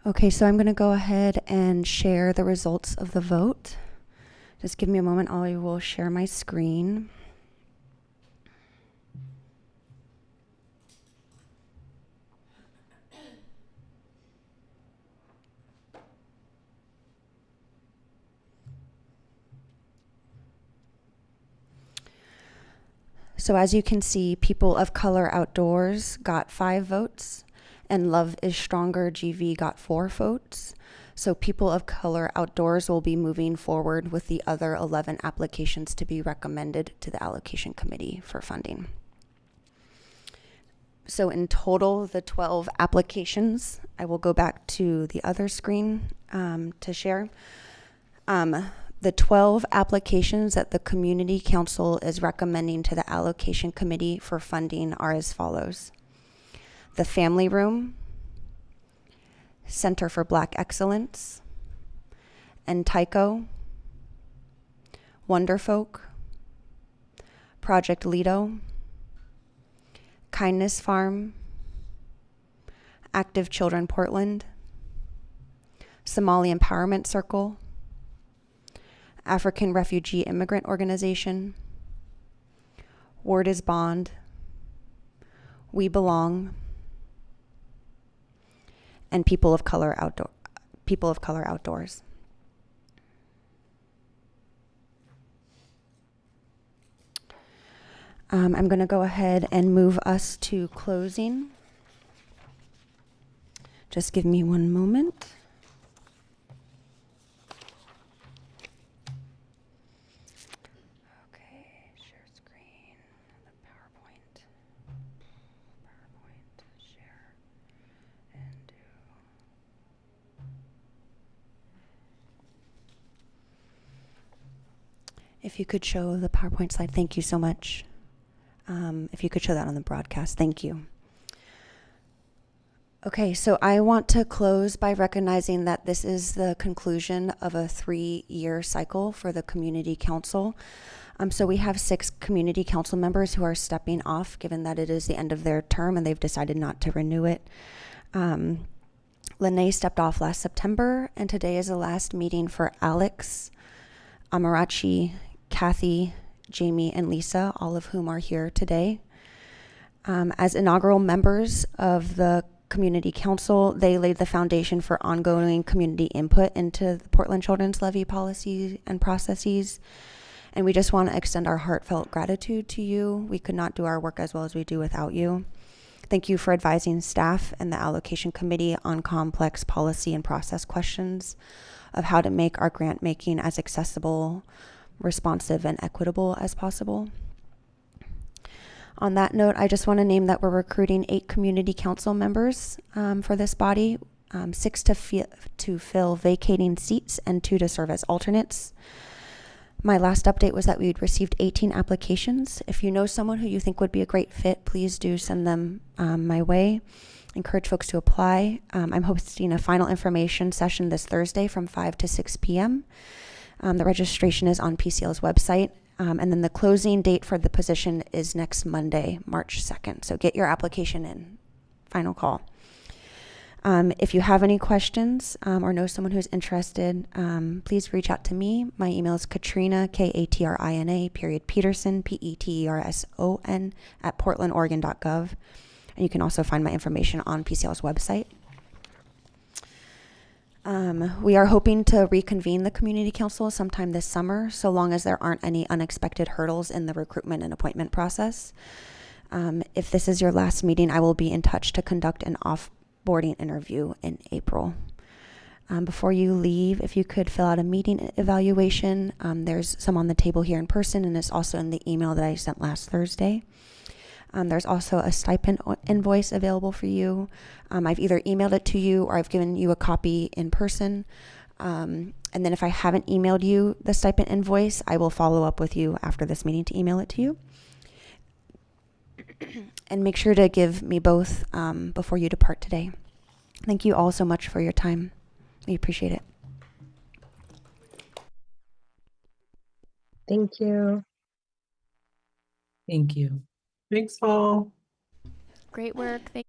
Okay, so I'm going to go ahead and share the results of the vote. Just give me a moment. I will share my screen. So as you can see, People of Color Outdoors got 5 votes, and Love is Stronger GV got 4 votes. So People of Color Outdoors will be moving forward with the other 11 applications to be recommended to the allocation committee for funding. So in total, the 12 applications, I will go back to the other screen to share. The 12 applications that the Community Council is recommending to the Allocation Committee for funding are as follows. The Family Room, Center for Black Excellence, Entico, Wonderfolk, Project Lido, Kindness Farm, Active Children Portland, Somali Empowerment Circle, African Refugee Immigrant Organization, Word is Bond, We Belong, and People of Color Outdoors. I'm going to go ahead and move us to closing. Just give me one moment. Okay, share screen, the PowerPoint, share, and do. If you could show the PowerPoint slide, thank you so much. If you could show that on the broadcast, thank you. Okay, so I want to close by recognizing that this is the conclusion of a 3-year cycle for the Community Council. So we have 6 Community Council members who are stepping off, given that it is the end of their term and they've decided not to renew it. Lene stepped off last September, and today is the last meeting for Alex, Amarachi, Kathy, Jamie, and Lisa, all of whom are here today. As inaugural members of the Community Council, they laid the foundation for ongoing community input into the Portland Children's Levy policies and processes. And we just want to extend our heartfelt gratitude to you. We could not do our work as well as we do without you. Thank you for advising staff and the allocation committee on complex policy and process questions of how to make our grant making as accessible, responsive, and equitable as possible. On that note, I just want to name that we're recruiting 8 community council members for this body, 6 to fill vacating seats and 2 to serve as alternates. My last update was that we'd received 18 applications. If you know someone who you think would be a great fit, please do send them my way. Encourage folks to apply. I'm hosting a final information session this Thursday from 5 to 6 p.m. The registration is on PCL's website. And then the closing date for the position is next Monday, March 2nd. So get your application in. Final call. If you have any questions or know someone who's interested, please reach out to me. My email is Katrina, Katrina, Peterson, Peterson, @portlandoregon.gov. And you can also find my information on PCL's website. We are hoping to reconvene the Community Council sometime this summer, so long as there aren't any unexpected hurdles in the recruitment and appointment process. If this is your last meeting, I will be in touch to conduct an off-boarding interview in April. Before you leave, if you could fill out a meeting evaluation, there's some on the table here in person, and it's also in the email that I sent last Thursday. There's also a stipend invoice available for you. I've either emailed it to you or I've given you a copy in person. And then if I haven't emailed you the stipend invoice, I will follow up with you after this meeting to email it to you. And make sure to give me both before you depart today. Thank you all so much for your time. We appreciate it. Thank you. Thank you. Thanks, all. Great work. Thank